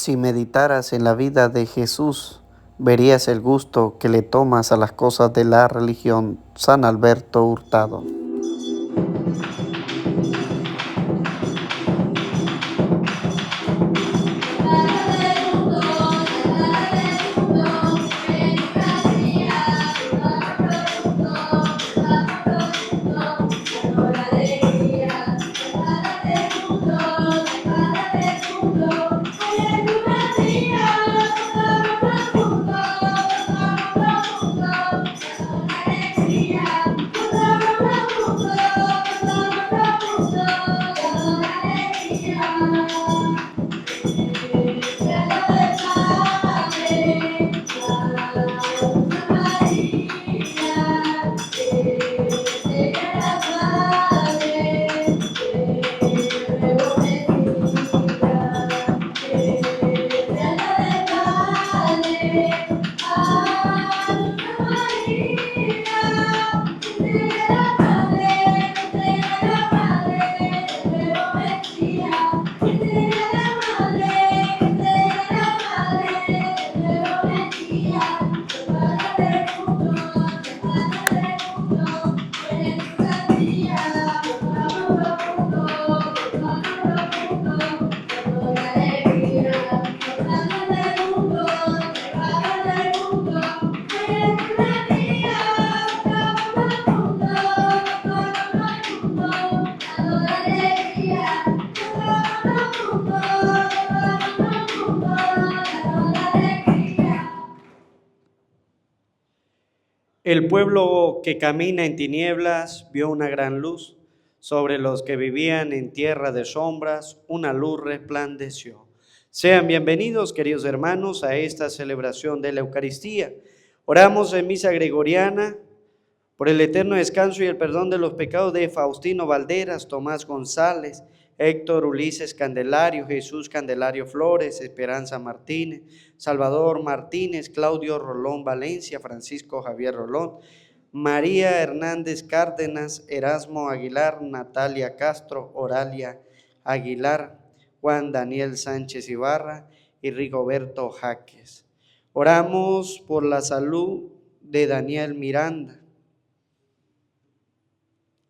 Si meditaras en la vida de Jesús, verías el gusto que le tomas a las cosas de la religión. San Alberto Hurtado. El pueblo que camina en tinieblas vio una gran luz. Sobre los que vivían en tierra de sombras, una luz resplandeció. Sean bienvenidos, queridos hermanos, a esta celebración de la Eucaristía. Oramos en misa gregoriana por el eterno descanso y el perdón de los pecados de Faustino Valderas, Tomás González, Héctor Ulises Candelario, Jesús Candelario Flores, Esperanza Martínez, Salvador Martínez, Claudio Rolón Valencia, Francisco Javier Rolón, María Hernández Cárdenas, Erasmo Aguilar, Natalia Castro, Oralia Aguilar, Juan Daniel Sánchez Ibarra y Rigoberto Jaques. Oramos por la salud de Daniel Miranda.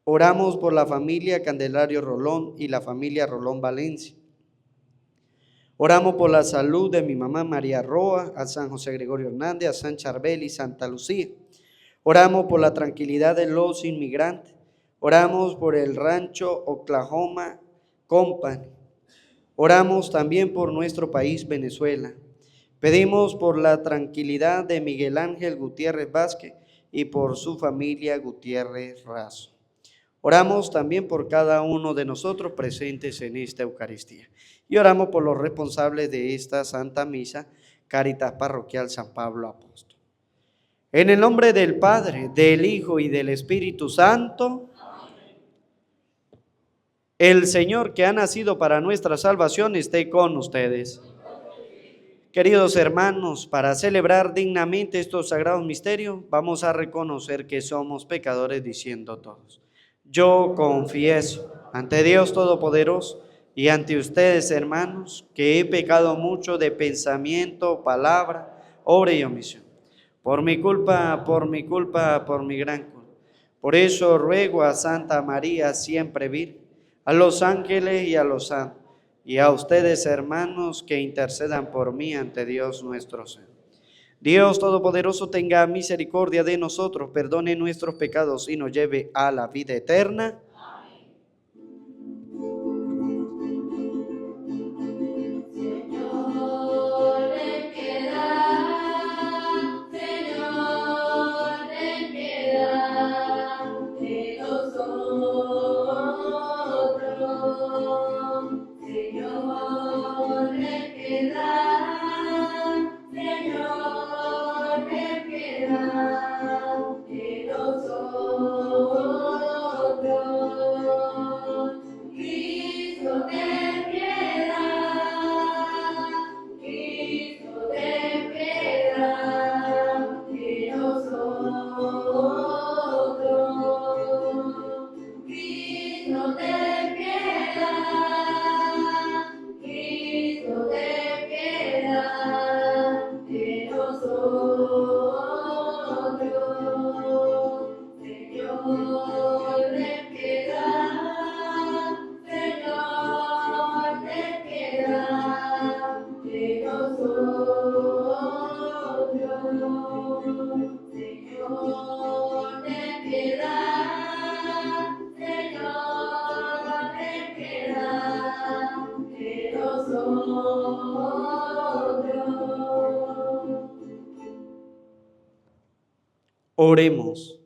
Oramos por la familia Candelario Rolón y la familia Rolón Valencia. Oramos por la salud de mi mamá María Roa, a San José Gregorio Hernández, a San Charbel y Santa Lucía. Oramos por la tranquilidad de los inmigrantes. Oramos por el rancho Oklahoma Company. Oramos también por nuestro país Venezuela. Pedimos por la tranquilidad de Miguel Ángel Gutiérrez Vázquez y por su familia Gutiérrez Razo. Oramos también por cada uno de nosotros presentes en esta Eucaristía. Y oramos por los responsables de esta Santa Misa, Cáritas Parroquial San Pablo Apóstol. En el nombre del Padre, del Hijo y del Espíritu Santo, el Señor que ha nacido para nuestra salvación esté con ustedes. Queridos hermanos, para celebrar dignamente estos sagrados misterios, vamos a reconocer que somos pecadores diciendo todos: yo confieso ante Dios Todopoderoso y ante ustedes, hermanos, que he pecado mucho de pensamiento, palabra, obra y omisión. Por mi culpa, por mi gran culpa. Por eso ruego a Santa María, siempre Virgen, a los ángeles y a los santos, y a ustedes, hermanos, que intercedan por mí ante Dios nuestro Señor. Dios Todopoderoso tenga misericordia de nosotros, perdone nuestros pecados y nos lleve a la vida eterna. Oremos.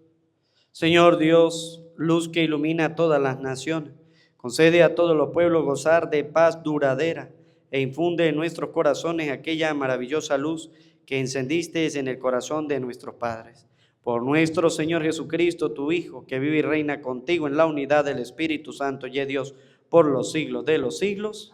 Señor Dios, luz que ilumina a todas las naciones, concede a todos los pueblos gozar de paz duradera e infunde en nuestros corazones aquella maravillosa luz que encendiste en el corazón de nuestros padres. Por nuestro Señor Jesucristo, tu Hijo, que vive y reina contigo en la unidad del Espíritu Santo y es Dios por los siglos de los siglos.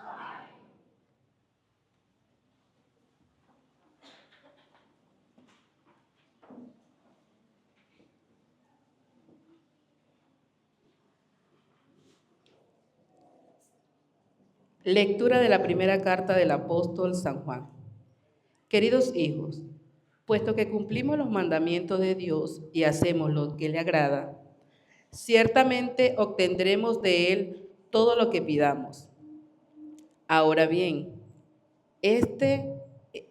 Lectura de la primera carta del apóstol San Juan. Queridos hijos, puesto que cumplimos los mandamientos de Dios y hacemos lo que le agrada, ciertamente obtendremos de Él todo lo que pidamos. Ahora bien, esté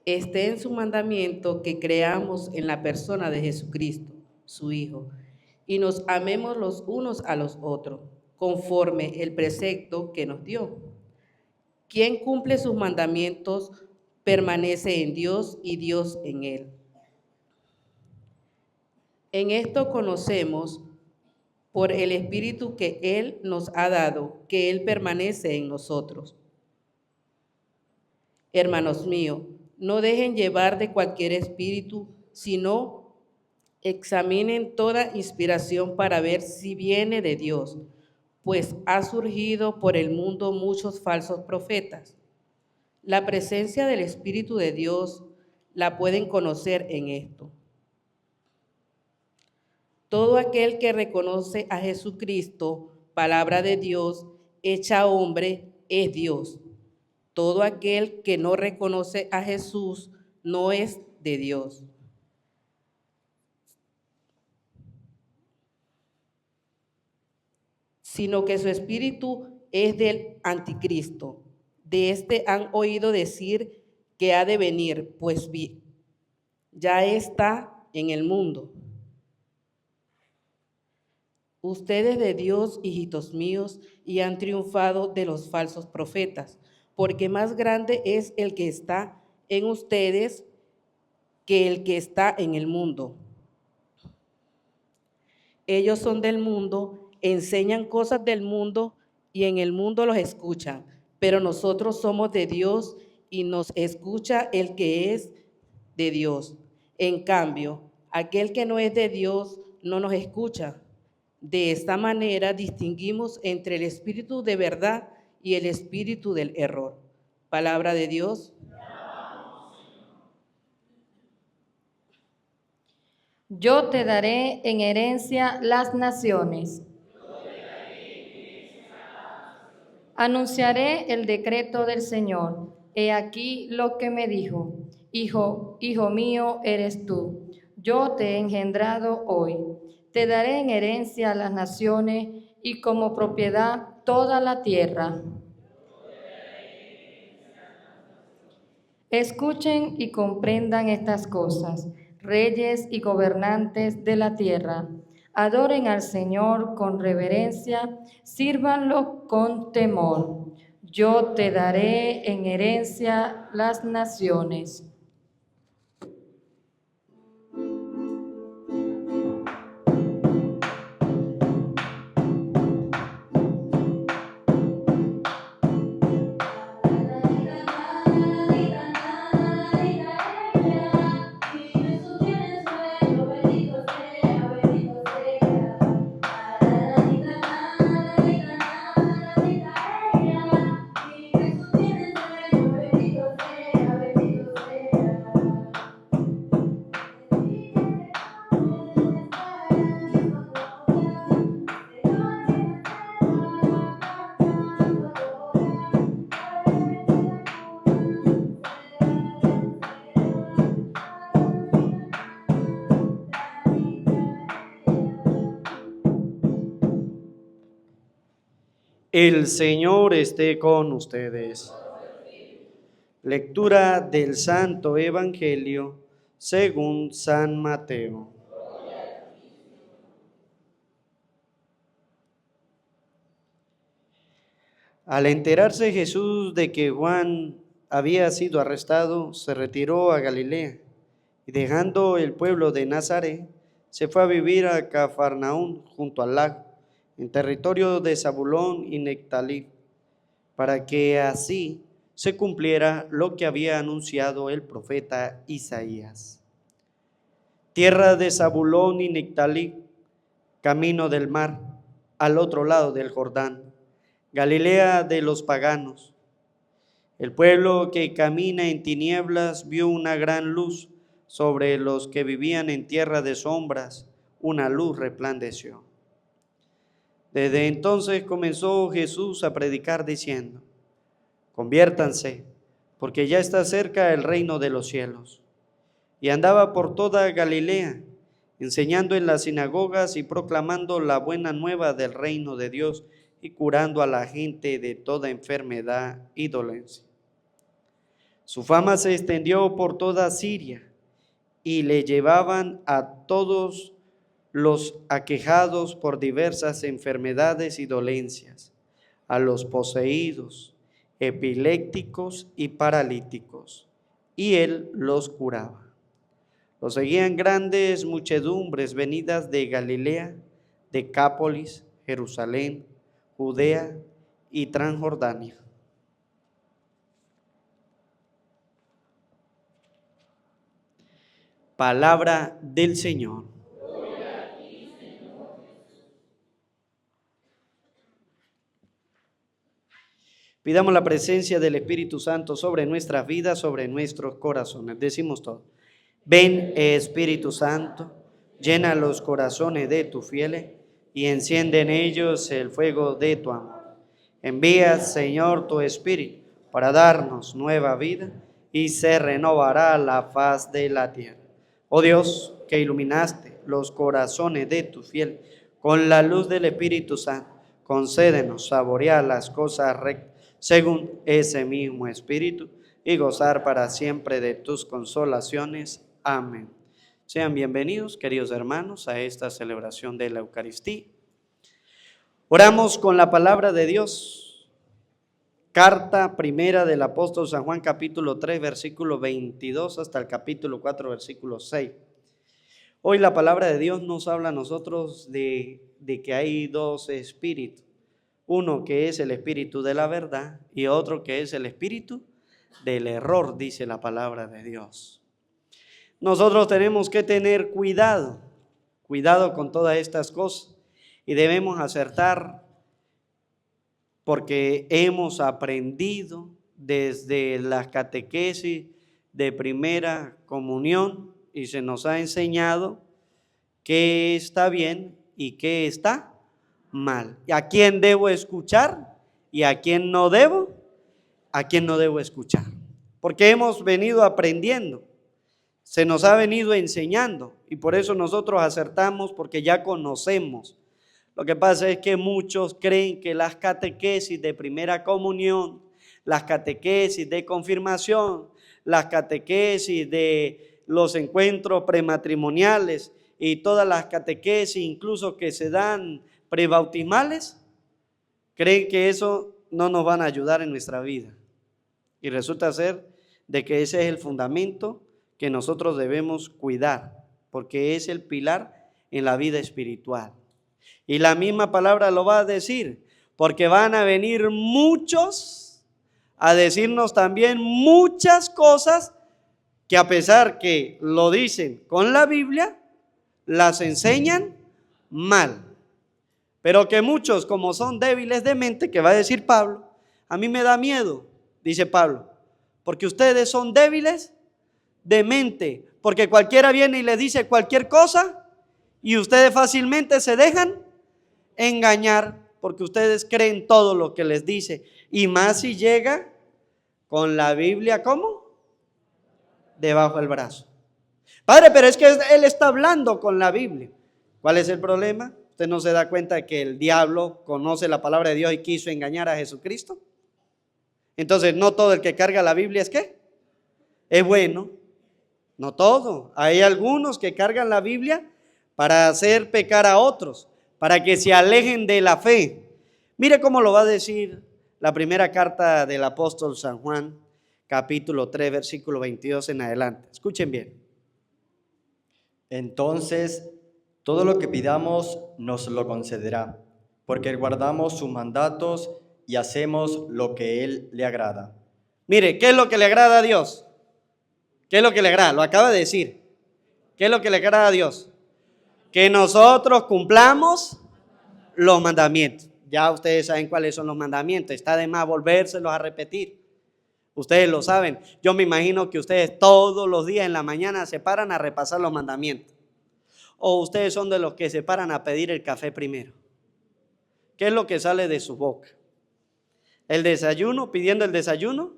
en su mandamiento que creamos en la persona de Jesucristo, su Hijo, y nos amemos los unos a los otros, conforme el precepto que nos dio. Quien cumple sus mandamientos permanece en Dios y Dios en él. En esto conocemos por el Espíritu que Él nos ha dado, que Él permanece en nosotros. Hermanos míos, no dejen llevar de cualquier espíritu, sino examinen toda inspiración para ver si viene de Dios, pues ha surgido por el mundo muchos falsos profetas. La presencia del Espíritu de Dios la pueden conocer en esto. Todo aquel que reconoce a Jesucristo, palabra de Dios, hecha hombre, es Dios. Todo aquel que no reconoce a Jesús no es de Dios. Sino que su espíritu es del anticristo. De este han oído decir que ha de venir, pues ya está en el mundo. Ustedes de Dios, hijitos míos, y han triunfado de los falsos profetas, porque más grande es el que está en ustedes que el que está en el mundo. Ellos son del mundo, enseñan cosas del mundo y en el mundo los escuchan, pero nosotros somos de Dios y nos escucha el que es de Dios. En cambio, aquel que no es de Dios no nos escucha. De esta manera distinguimos entre el espíritu de verdad y el espíritu del error. Palabra de Dios. Yo te daré en herencia las naciones. Anunciaré el decreto del Señor. He aquí lo que me dijo. Hijo mío eres tú. Yo te he engendrado hoy. Te daré en herencia las naciones y como propiedad toda la tierra. Escuchen y comprendan estas cosas, reyes y gobernantes de la tierra. Adoren al Señor con reverencia, sírvanlo con temor. Yo te daré en herencia las naciones. El Señor esté con ustedes. Lectura del Santo Evangelio según San Mateo. Al enterarse Jesús de que Juan había sido arrestado, se retiró a Galilea y dejando el pueblo de Nazaret, se fue a vivir a Cafarnaún, junto al lago, en territorio de Zabulón y Nectalí, para que así se cumpliera lo que había anunciado el profeta Isaías. Tierra de Zabulón y Nectalí, camino del mar, al otro lado del Jordán, Galilea de los paganos. El pueblo que camina en tinieblas vio una gran luz. Sobre los que vivían en tierra de sombras, una luz resplandeció. Desde entonces comenzó Jesús a predicar diciendo: conviértanse, porque ya está cerca el reino de los cielos. Y andaba por toda Galilea, enseñando en las sinagogas y proclamando la buena nueva del reino de Dios y curando a la gente de toda enfermedad y dolencia. Su fama se extendió por toda Siria, y le llevaban a todos los aquejados por diversas enfermedades y dolencias, a los poseídos, epilépticos y paralíticos, y él los curaba. Los seguían grandes muchedumbres venidas de Galilea, Decápolis, Jerusalén, Judea y Transjordania. Palabra del Señor. Pidamos la presencia del Espíritu Santo sobre nuestras vidas, sobre nuestros corazones. Decimos todo. Ven, Espíritu Santo, llena los corazones de tus fieles y enciende en ellos el fuego de tu amor. Envía, Señor, tu Espíritu para darnos nueva vida y se renovará la faz de la tierra. Oh Dios, que iluminaste los corazones de tus fieles con la luz del Espíritu Santo, concédenos saborear las cosas rectas según ese mismo Espíritu y gozar para siempre de tus consolaciones. Amén. Sean bienvenidos, queridos hermanos, a esta celebración de la Eucaristía. Oramos con la palabra de Dios. Carta primera del apóstol San Juan, capítulo 3, versículo 22 hasta el capítulo 4, versículo 6. Hoy la palabra de Dios nos habla a nosotros de que hay dos espíritus. Uno que es el espíritu de la verdad y otro que es el espíritu del error, dice la palabra de Dios. Nosotros tenemos que tener cuidado con todas estas cosas y debemos acertar, porque hemos aprendido desde las catequesis de primera comunión y se nos ha enseñado qué está bien y qué está mal. ¿Y a quién debo escuchar y a quién no debo? ¿A quién no debo escuchar? Porque hemos venido aprendiendo, se nos ha venido enseñando y por eso nosotros acertamos, porque ya conocemos. Lo que pasa es que muchos creen que las catequesis de primera comunión, las catequesis de confirmación, las catequesis de los encuentros prematrimoniales y todas las catequesis incluso que se dan prebautismales, creen que eso no nos van a ayudar en nuestra vida. Y resulta ser de que ese es el fundamento que nosotros debemos cuidar, porque es el pilar en la vida espiritual. Y la misma palabra lo va a decir, porque van a venir muchos a decirnos también muchas cosas que, a pesar que lo dicen con la Biblia, las enseñan mal. Pero que muchos, como son débiles de mente, que va a decir Pablo, a mí me da miedo, dice Pablo, porque ustedes son débiles de mente, porque cualquiera viene y les dice cualquier cosa y ustedes fácilmente se dejan engañar, porque ustedes creen todo lo que les dice, y más si llega con la Biblia, ¿cómo? Debajo del brazo. Padre, pero es que él está hablando con la Biblia. ¿Cuál es el problema? ¿Usted no se da cuenta que el diablo conoce la palabra de Dios y quiso engañar a Jesucristo? Entonces, no todo el que carga la Biblia es ¿qué? Es bueno. No todo. Hay algunos que cargan la Biblia para hacer pecar a otros, para que se alejen de la fe. Mire cómo lo va a decir la primera carta del apóstol San Juan, capítulo 3, versículo 22 en adelante. Escuchen bien. Entonces Todo lo que pidamos nos lo concederá, porque guardamos sus mandatos y hacemos lo que Él le agrada. Mire, ¿qué es lo que le agrada a Dios? ¿Qué es lo que le agrada? Lo acaba de decir. ¿Qué es lo que le agrada a Dios? Que nosotros cumplamos los mandamientos. Ya ustedes saben cuáles son los mandamientos. Está de más volvérselos a repetir. Ustedes lo saben. Yo me imagino que ustedes todos los días en la mañana se paran a repasar los mandamientos. O ustedes son de los que se paran a pedir el café primero. ¿Qué es lo que sale de su boca? ¿El desayuno? ¿Pidiendo el desayuno?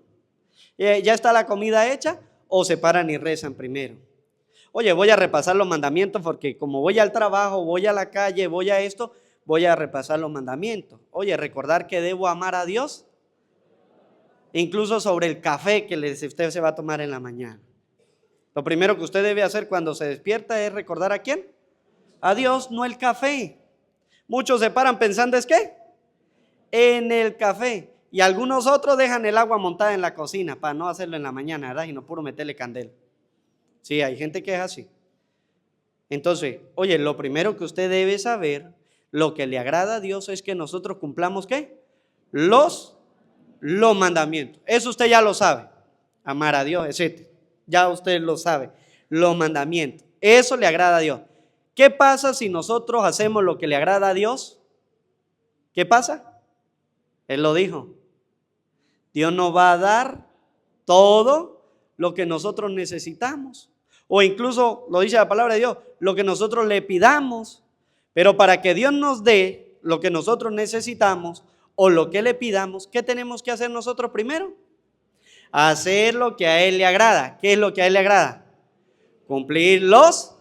¿Ya está la comida hecha? ¿O se paran y rezan primero? Oye, voy a repasar los mandamientos porque como voy al trabajo, voy a la calle, voy a esto, voy a repasar los mandamientos. Oye, recordar que debo amar a Dios, incluso sobre el café que usted se va a tomar en la mañana. Lo primero que usted debe hacer cuando se despierta es recordar ¿a quién? A Dios, no el café. Muchos se paran pensando ¿es qué? En el café. Y algunos otros dejan el agua montada en la cocina para no hacerlo en la mañana, ¿verdad? Y no puro meterle candela. Sí, hay gente que es así. Entonces, oye, lo primero que usted debe saber, lo que le agrada a Dios es que nosotros cumplamos ¿qué? Los mandamientos. Eso usted ya lo sabe. Amar a Dios, etc. Ya usted lo sabe. Los mandamientos. Eso le agrada a Dios. ¿Qué pasa si nosotros hacemos lo que le agrada a Dios? ¿Qué pasa? Él lo dijo. Dios nos va a dar todo lo que nosotros necesitamos. O incluso, lo dice la palabra de Dios, lo que nosotros le pidamos. Pero para que Dios nos dé lo que nosotros necesitamos o lo que le pidamos, ¿qué tenemos que hacer nosotros primero? Hacer lo que a Él le agrada. ¿Qué es lo que a Él le agrada? Cumplir los.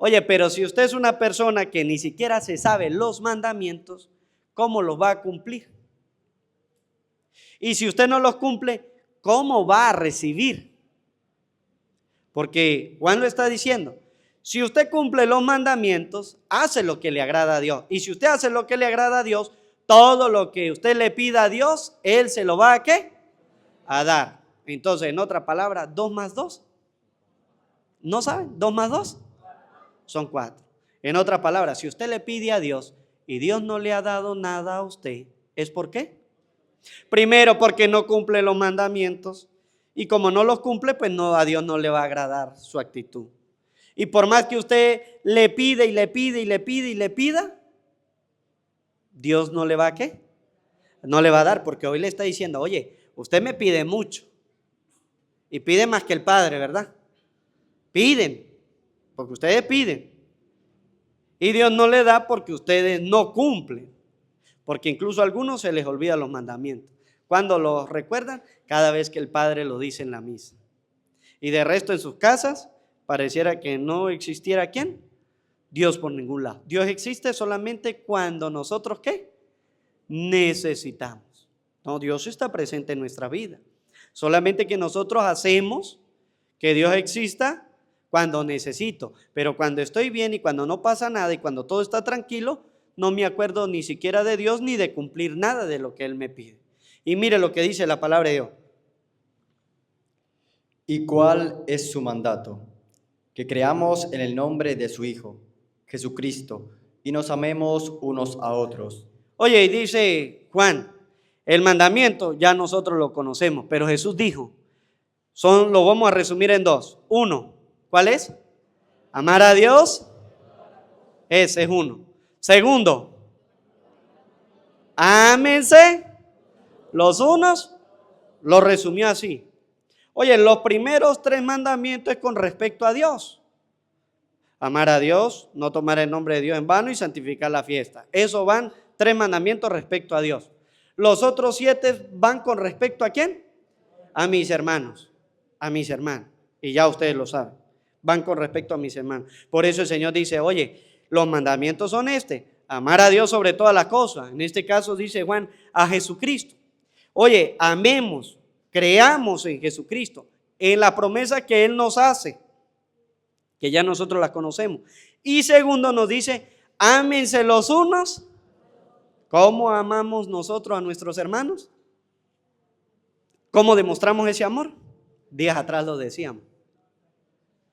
Oye, pero si usted es una persona que ni siquiera se sabe los mandamientos, ¿cómo los va a cumplir? Y si usted no los cumple, ¿cómo va a recibir? Porque Juan lo está diciendo. Si usted cumple los mandamientos, hace lo que le agrada a Dios. Y si usted hace lo que le agrada a Dios, todo lo que usted le pida a Dios, Él se lo va a ¿qué? A dar. Entonces, en otra palabra, 2 más 2. ¿No saben? 2 más 2 son 4. En otra palabra, si usted le pide a Dios y Dios no le ha dado nada a usted, ¿es por qué? Primero, porque no cumple los mandamientos. Y como no los cumple, pues no, a Dios no le va a agradar su actitud. Y por más que usted le pide y le pide y le pide y le pida, Dios no le va a ¿qué? No le va a dar, porque hoy le está diciendo, oye, usted me pide mucho. Y pide más que el Padre, ¿verdad? Piden, porque ustedes piden. Y Dios no le da porque ustedes no cumplen. Porque incluso a algunos se les olvidan los mandamientos. ¿Cuándo los recuerdan? Cada vez que el Padre lo dice en la misa. Y de resto en sus casas pareciera que no existiera ¿quién? Dios por ningún lado. Dios existe solamente cuando nosotros ¿qué? Necesitamos. No, Dios está presente en nuestra vida. Solamente que nosotros hacemos que Dios exista cuando necesito. Pero cuando estoy bien y cuando no pasa nada y cuando todo está tranquilo, no me acuerdo ni siquiera de Dios ni de cumplir nada de lo que Él me pide. Y mire lo que dice la palabra de Dios. ¿Y cuál es su mandato? Que creamos en el nombre de su Hijo, Jesucristo, y nos amemos unos a otros. Oye, y dice Juan, el mandamiento ya nosotros lo conocemos, pero Jesús dijo, lo vamos a resumir en 2. 1, ¿cuál es? Amar a Dios, ese es 1. Segundo, ámense los unos, lo resumió así. Oye, los primeros 3 mandamientos es con respecto a Dios. Amar a Dios, no tomar el nombre de Dios en vano y santificar la fiesta. Eso van 3 mandamientos respecto a Dios. Los otros 7 van con respecto ¿a quién? A mis hermanos, a mis hermanos. Y ya ustedes lo saben, van con respecto a mis hermanos. Por eso el Señor dice, oye, los mandamientos son amar a Dios sobre todas las cosas. En este caso dice Juan, a Jesucristo. Oye, amemos, creamos en Jesucristo, en la promesa que Él nos hace, que ya nosotros la conocemos. Y segundo nos dice, ámense los unos. ¿Cómo amamos nosotros a nuestros hermanos? ¿Cómo demostramos ese amor? Días atrás lo decíamos.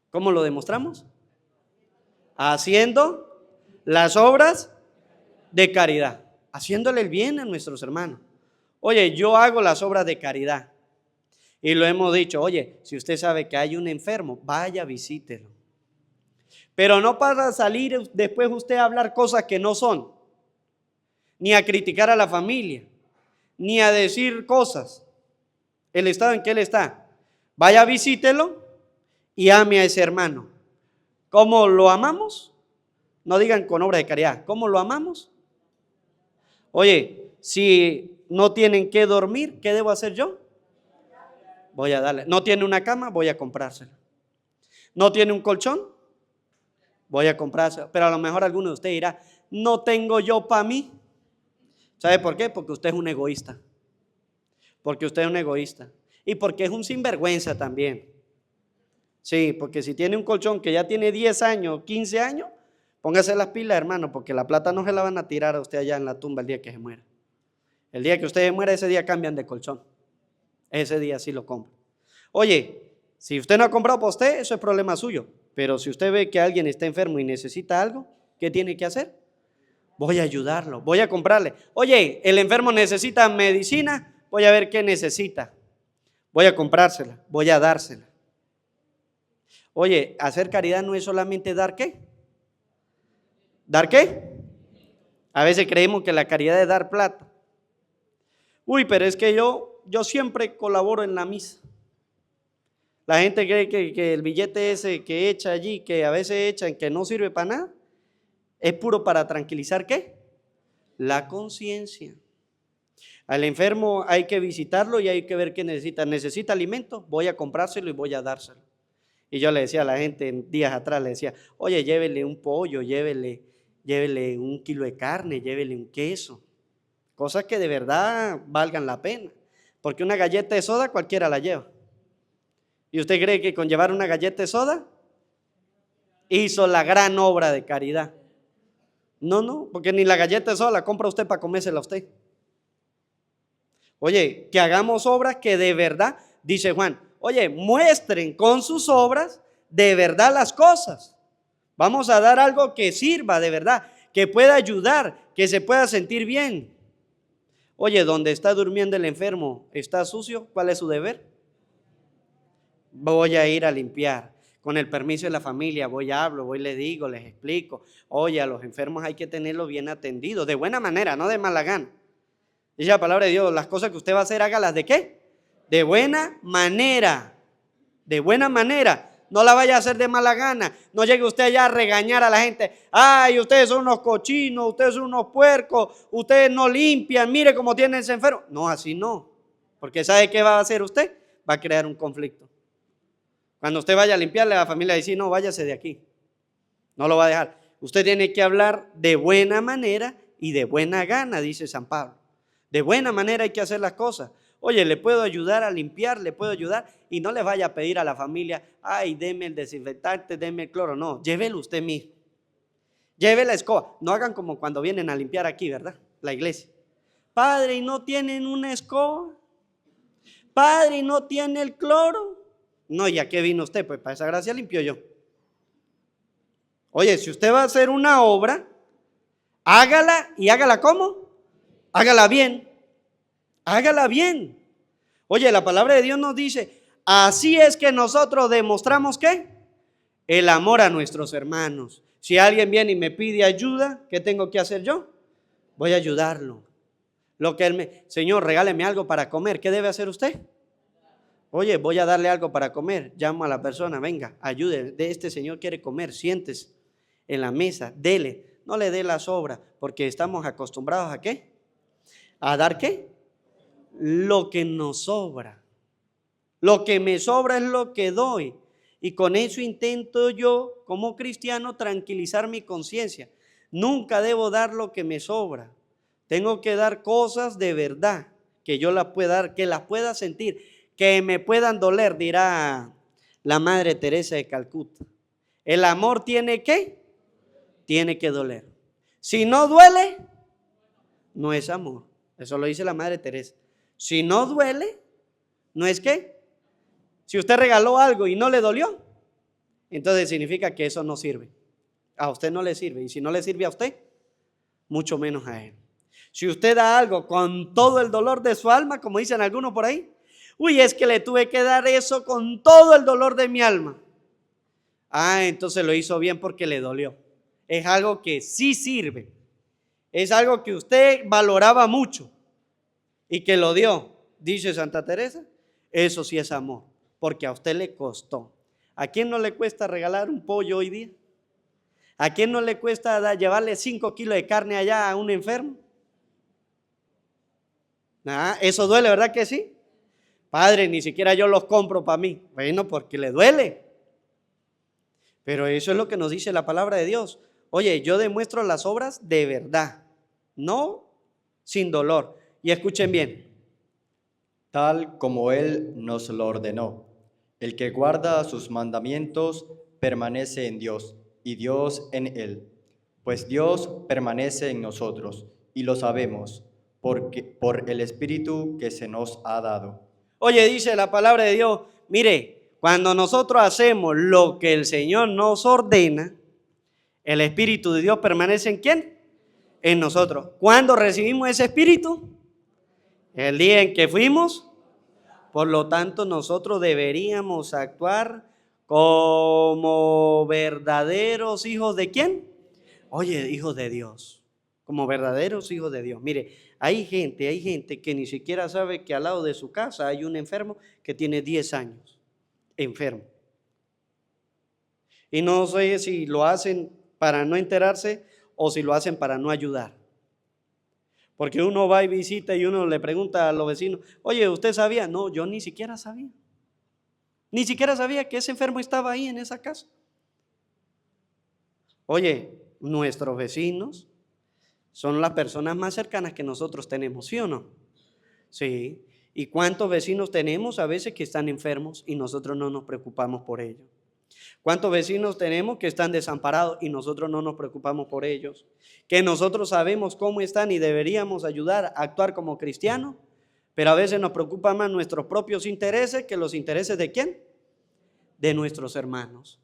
¿Cómo lo demostramos? Haciendo las obras de caridad, haciéndole el bien a nuestros hermanos. Oye, yo hago las obras de caridad. Y lo hemos dicho, oye, si usted sabe que hay un enfermo, vaya, visítelo. Pero no para salir después usted a hablar cosas que no son, ni a criticar a la familia, ni a decir cosas. El estado en que él está. Vaya, visítelo y ame a ese hermano. ¿Cómo lo amamos? No digan con obra de caridad. ¿Cómo lo amamos? Oye, si no tienen que dormir, ¿qué debo hacer yo? Voy a darle. ¿No tiene una cama? Voy a comprársela. ¿No tiene un colchón? Voy a comprársela. Pero a lo mejor alguno de ustedes dirá, no tengo yo para mí. ¿Sabe por qué? Porque usted es un egoísta. Porque usted es un egoísta. Y porque es un sinvergüenza también. Sí, porque si tiene un colchón que ya tiene 10 años, 15 años, póngase las pilas, hermano, porque la plata no se la van a tirar a usted allá en la tumba el día que se muera. El día que usted muera, ese día cambian de colchón. Ese día sí lo compra. Oye, si usted no ha comprado para usted, eso es problema suyo. Pero si usted ve que alguien está enfermo y necesita algo, ¿qué tiene que hacer? Voy a ayudarlo, voy a comprarle. Oye, el enfermo necesita medicina, voy a ver qué necesita. Voy a comprársela, voy a dársela. Oye, hacer caridad no es solamente dar ¿qué? ¿Dar qué? A veces creemos que la caridad es dar plata. Uy, pero es que yo siempre colaboro en la misa. La gente cree que el billete ese que echa allí, que a veces echan, que no sirve para nada, es puro para tranquilizar ¿qué? La conciencia. Al enfermo hay que visitarlo y hay que ver qué necesita. ¿Necesita alimento? Voy a comprárselo y voy a dárselo. Y yo le decía a la gente días atrás, le decía, oye, llévele un pollo, llévele 1 kilo de carne, llévele un queso. Cosas que de verdad valgan la pena. Porque una galleta de soda cualquiera la lleva. ¿Y usted cree que con llevar una galleta de soda hizo la gran obra de caridad? No, porque ni la galleta de soda la compra usted para comérsela a usted. Oye, que hagamos obras que de verdad, dice Juan, oye, muestren con sus obras de verdad las cosas. Vamos a dar algo que sirva de verdad, que pueda ayudar, que se pueda sentir bien. Oye, donde está durmiendo el enfermo, ¿está sucio? ¿Cuál es su deber? Voy a ir a limpiar. Con el permiso de la familia, voy a hablo, voy le digo, les explico. Oye, a los enfermos hay que tenerlos bien atendidos, de buena manera, no de mala gana. Dice la palabra de Dios, las cosas que usted va a hacer, hágalas ¿de qué? De buena manera. De buena manera. No la vaya a hacer de mala gana. No llegue usted allá a regañar a la gente. Ay, ustedes son unos cochinos, ustedes son unos puercos, ustedes no limpian, mire cómo tienen ese enfermo. No, así no. Porque ¿sabe qué va a hacer usted? Va a crear un conflicto. Cuando usted vaya a limpiarle a la familia, dice, no, váyase de aquí. No lo va a dejar. Usted tiene que hablar de buena manera y de buena gana, dice San Pablo. De buena manera hay que hacer las cosas. Oye, le puedo ayudar a limpiar, le puedo ayudar y no le vaya a pedir a la familia, ay, deme el desinfectante, deme el cloro. No, llévelo usted mismo. Lleve la escoba. No hagan como cuando vienen a limpiar aquí, ¿verdad? La iglesia. Padre, ¿y no tienen una escoba? Padre, ¿y no tiene el cloro? No, ¿y a qué vino usted? Pues para esa gracia limpio yo. Oye, si usted va a hacer una obra, hágala y hágala ¿cómo? Hágala bien. Hágala bien. Oye, la palabra de Dios nos dice, así es que nosotros demostramos ¿qué? El amor a nuestros hermanos. Si alguien viene y me pide ayuda, ¿qué tengo que hacer yo? Voy a ayudarlo. Lo que Señor, regáleme algo para comer. ¿Qué debe hacer usted? Oye, voy a darle algo para comer. Llamo a la persona, venga, ayude. Este señor quiere comer, siéntese en la mesa, dele. No le dé la sobra, porque estamos acostumbrados ¿a qué? ¿A dar qué? Lo que nos sobra. Lo que me sobra es lo que doy. Y con eso intento yo, como cristiano, tranquilizar mi conciencia. Nunca debo dar lo que me sobra. Tengo que dar cosas de verdad, que yo las pueda dar, que las pueda sentir, que me puedan doler, dirá la Madre Teresa de Calcuta. El amor tiene ¿qué? Tiene que doler. Si no duele, no es amor. Eso lo dice la Madre Teresa. Si no duele, ¿no es qué? Si usted regaló algo y no le dolió, entonces significa que eso no sirve. a usted no le sirve. Y si no le sirve a usted, mucho menos a él. Si usted da algo con todo el dolor de su alma, como dicen algunos por ahí, uy, es que le tuve que dar eso con todo el dolor de mi alma. Entonces lo hizo bien porque le dolió. Es algo que sí sirve. Es algo que usted valoraba mucho y que lo dio. Dice Santa Teresa, eso sí es amor, porque a usted le costó. ¿A quién no le cuesta regalar un pollo hoy día? ¿A quién no le cuesta llevarle 5 kilos de carne allá a un enfermo? Eso duele, ¿verdad que sí? Padre, ni siquiera yo los compro para mí. Bueno, porque le duele. Pero eso es lo que nos dice la palabra de Dios. Oye, yo demuestro las obras de verdad, no sin dolor. Y escuchen bien. Tal como Él nos lo ordenó. El que guarda sus mandamientos permanece en Dios y Dios en Él. Pues Dios permanece en nosotros y lo sabemos por el Espíritu que se nos ha dado. Oye, dice la palabra de Dios, mire, cuando nosotros hacemos lo que el Señor nos ordena, el Espíritu de Dios permanece ¿en quién? En nosotros. ¿Cuándo recibimos ese Espíritu? El día en que fuimos. Por lo tanto, nosotros deberíamos actuar como verdaderos hijos ¿de quién? Oye, hijos de Dios. Como verdaderos hijos de Dios. Mire, hay gente que ni siquiera sabe que al lado de su casa hay un enfermo que tiene 10 años. Enfermo. Y no sé si lo hacen para no enterarse o si lo hacen para no ayudar. Porque uno va y visita y uno le pregunta a los vecinos, oye, ¿usted sabía? No, yo ni siquiera sabía. Ni siquiera sabía que ese enfermo estaba ahí en esa casa. Oye, nuestros vecinos son las personas más cercanas que nosotros tenemos, ¿sí o no? Sí. ¿Y cuántos vecinos tenemos a veces que están enfermos y nosotros no nos preocupamos por ellos? ¿Cuántos vecinos tenemos que están desamparados y nosotros no nos preocupamos por ellos? Que nosotros sabemos cómo están y deberíamos ayudar a actuar como cristianos, pero a veces nos preocupan más nuestros propios intereses que los intereses ¿de quién? De nuestros hermanos.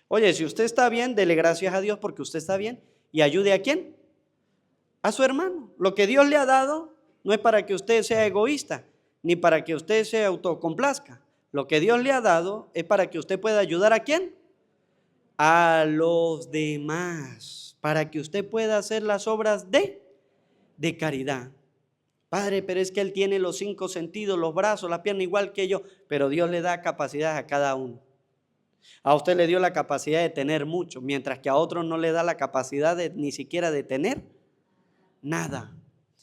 Oye, si usted está bien, dele gracias a Dios porque usted está bien y ayude ¿a quién? A su hermano. Lo que Dios le ha dado no es para que usted sea egoísta, ni para que usted se autocomplazca. Lo que Dios le ha dado es para que usted pueda ayudar ¿a quién? A los demás, para que usted pueda hacer las obras de caridad. Padre, pero es que Él tiene los 5 sentidos, los brazos, la pierna igual que yo, pero Dios le da capacidad a cada uno. A usted le dio la capacidad de tener mucho, mientras que a otros no le da la capacidad ni siquiera de tener nada.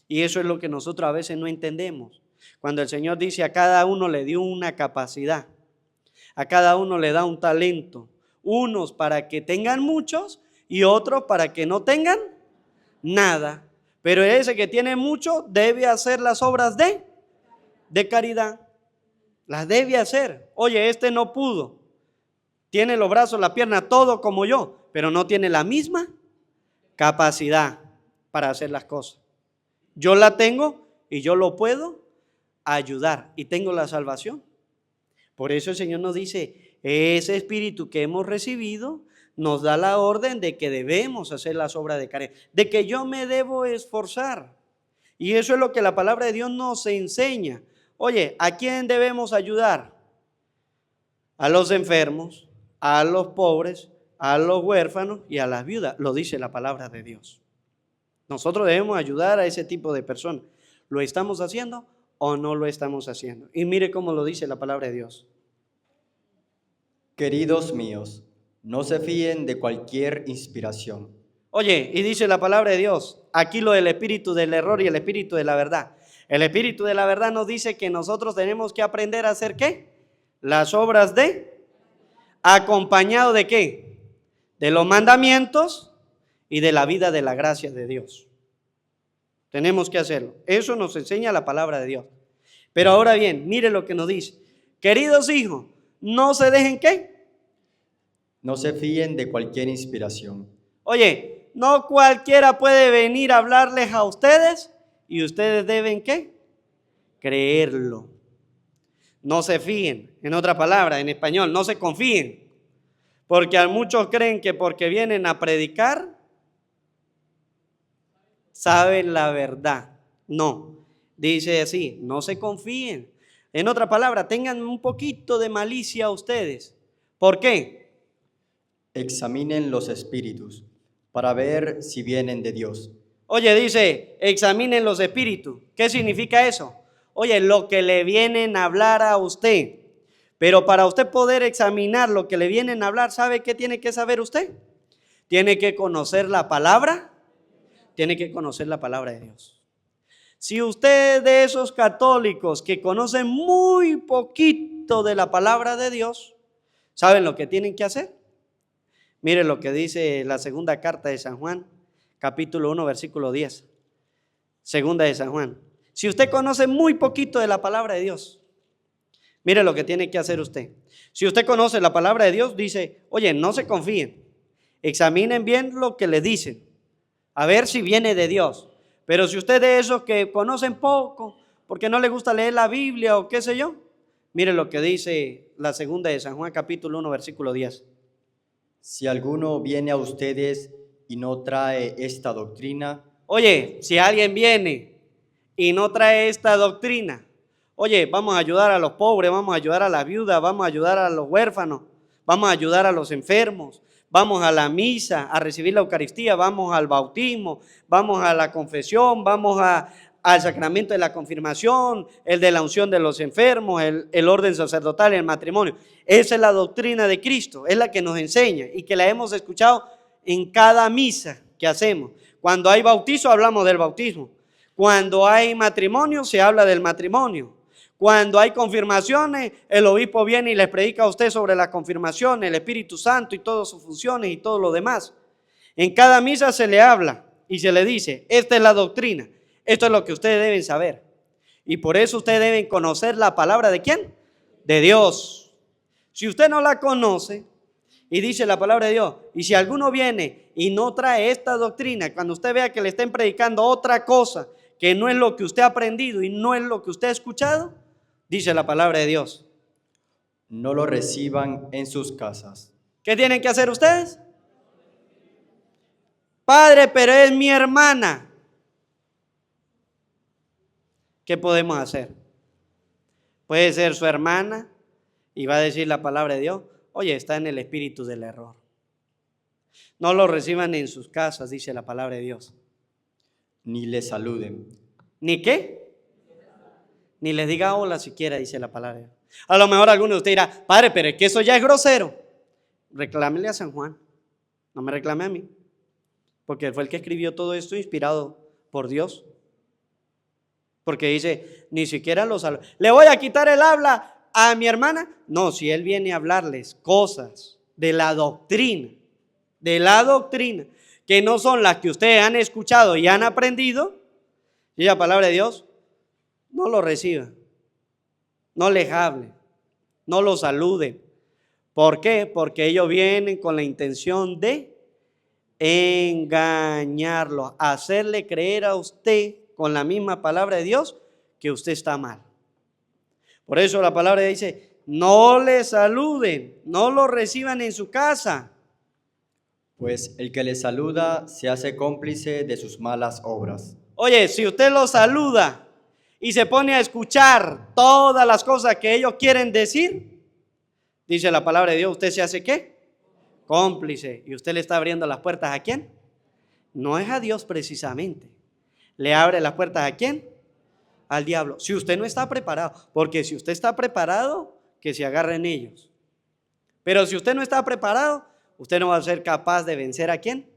Y eso es lo que nosotros a veces no entendemos. Cuando el Señor dice a cada uno le dio una capacidad, a cada uno le da un talento, unos para que tengan muchos y otros para que no tengan nada. Pero ese que tiene mucho debe hacer las obras de caridad. Las debe hacer. Oye, este no pudo. Tiene los brazos, la pierna, todo como yo, pero no tiene la misma capacidad para hacer las cosas. Yo la tengo y yo lo puedo ayudar y tengo la salvación. Por eso el Señor nos dice, ese espíritu que hemos recibido nos da la orden de que debemos hacer las obras de caridad, de que yo me debo esforzar. Y eso es lo que la palabra de Dios nos enseña. Oye, ¿a quién debemos ayudar? A los enfermos, a los pobres, a los huérfanos y a las viudas. Lo dice la palabra de Dios. Nosotros debemos ayudar a ese tipo de personas. ¿Lo estamos haciendo o no lo estamos haciendo? Y mire cómo lo dice la palabra de Dios. Queridos míos, no se fíen de cualquier inspiración. Oye, y dice la palabra de Dios, aquí lo del espíritu del error y el espíritu de la verdad. El espíritu de la verdad nos dice que nosotros tenemos que aprender a hacer ¿qué? Las obras acompañado de ¿qué? De los mandamientos y de la vida de la gracia de Dios. Tenemos que hacerlo. Eso nos enseña la palabra de Dios. Pero ahora bien, mire lo que nos dice. Queridos hijos, no se dejen ¿qué? No se fíen de cualquier inspiración. Oye, no cualquiera puede venir a hablarles a ustedes y ustedes deben ¿qué? Creerlo. No se fíen, en otra palabra, en español, no se confíen. Porque a muchos creen que porque vienen a predicar, saben la verdad. No, dice así, no se confíen. En otra palabra, tengan un poquito de malicia ustedes. ¿Por qué? Examinen los espíritus para ver si vienen de Dios. Oye, dice, examinen los espíritus. ¿Qué significa eso? Oye, lo que le vienen a hablar a usted. Pero para usted poder examinar lo que le vienen a hablar, ¿sabe qué tiene que saber usted? Tiene que conocer la palabra. Tiene que conocer la palabra de Dios. Si usted es de esos católicos que conocen muy poquito de la palabra de Dios, ¿saben lo que tienen que hacer? Mire lo que dice la segunda carta de San Juan, capítulo 1, versículo 10. Segunda de San Juan. Si usted conoce muy poquito de la palabra de Dios, mire lo que tiene que hacer usted. Si usted conoce la palabra de Dios, dice, oye, no se confíen, examinen bien lo que le dicen, a ver si viene de Dios. Pero si usted es de esos que conocen poco, porque no le gusta leer la Biblia o qué sé yo, mire lo que dice la segunda de San Juan, capítulo 1, versículo 10. Si alguno viene a ustedes y no trae esta doctrina, Oye, si alguien viene y no trae esta doctrina, oye, vamos a ayudar a los pobres, vamos a ayudar a las viudas, vamos a ayudar a los huérfanos, vamos a ayudar a los enfermos, vamos a la misa, a recibir la Eucaristía, vamos al bautismo, vamos a la confesión, vamos al sacramento de la confirmación, el de la unción de los enfermos, el orden sacerdotal, el matrimonio. Esa es la doctrina de Cristo, es la que nos enseña y que la hemos escuchado en cada misa que hacemos. Cuando hay bautizo hablamos del bautismo, cuando hay matrimonio se habla del matrimonio, cuando hay confirmaciones el obispo viene y les predica a usted sobre la confirmación, el Espíritu Santo y todas sus funciones y todo lo demás. En cada misa se le habla y se le dice, esta es la doctrina, esto es lo que ustedes deben saber. Y por eso ustedes deben conocer la palabra ¿de quién? De Dios. Si usted no la conoce y dice la palabra de Dios, y si alguno viene y no trae esta doctrina, cuando usted vea que le estén predicando otra cosa que no es lo que usted ha aprendido y no es lo que usted ha escuchado, dice la palabra de Dios, no lo reciban en sus casas. ¿qué tienen que hacer ustedes? Padre, pero es mi hermana. ¿Qué podemos hacer? Puede ser su hermana y va a decir la palabra de Dios, oye, está en el espíritu del error. No lo reciban en sus casas, dice la palabra de Dios. Ni le saluden. ¿Ni qué? Ni les diga hola siquiera, dice la palabra de Dios. A lo mejor alguno de ustedes dirá, padre, pero es que eso ya es grosero. Reclámele a San Juan, no me reclame a mí, porque él fue el que escribió todo esto inspirado por Dios. Porque dice, ni siquiera los saluda. ¿Le voy a quitar el habla a mi hermana? No, si él viene a hablarles cosas de la doctrina, que no son las que ustedes han escuchado y han aprendido, y la palabra de Dios, no lo reciban, no les hablen, no los saluden. ¿Por qué? Porque ellos vienen con la intención de engañarlo, hacerle creer a usted con la misma palabra de Dios que usted está mal. Por eso la palabra dice, no le saluden, no lo reciban en su casa. Pues el que le saluda se hace cómplice de sus malas obras. Oye, si usted lo saluda y se pone a escuchar todas las cosas que ellos quieren decir, dice la palabra de Dios, ¿usted se hace qué? Cómplice. ¿Y usted le está abriendo las puertas a quién? No es a Dios precisamente. ¿Le abre las puertas a quién? Al diablo. Si usted no está preparado, porque si usted está preparado, que se agarren ellos. Pero si usted no está preparado, usted no va a ser capaz de vencer a quién?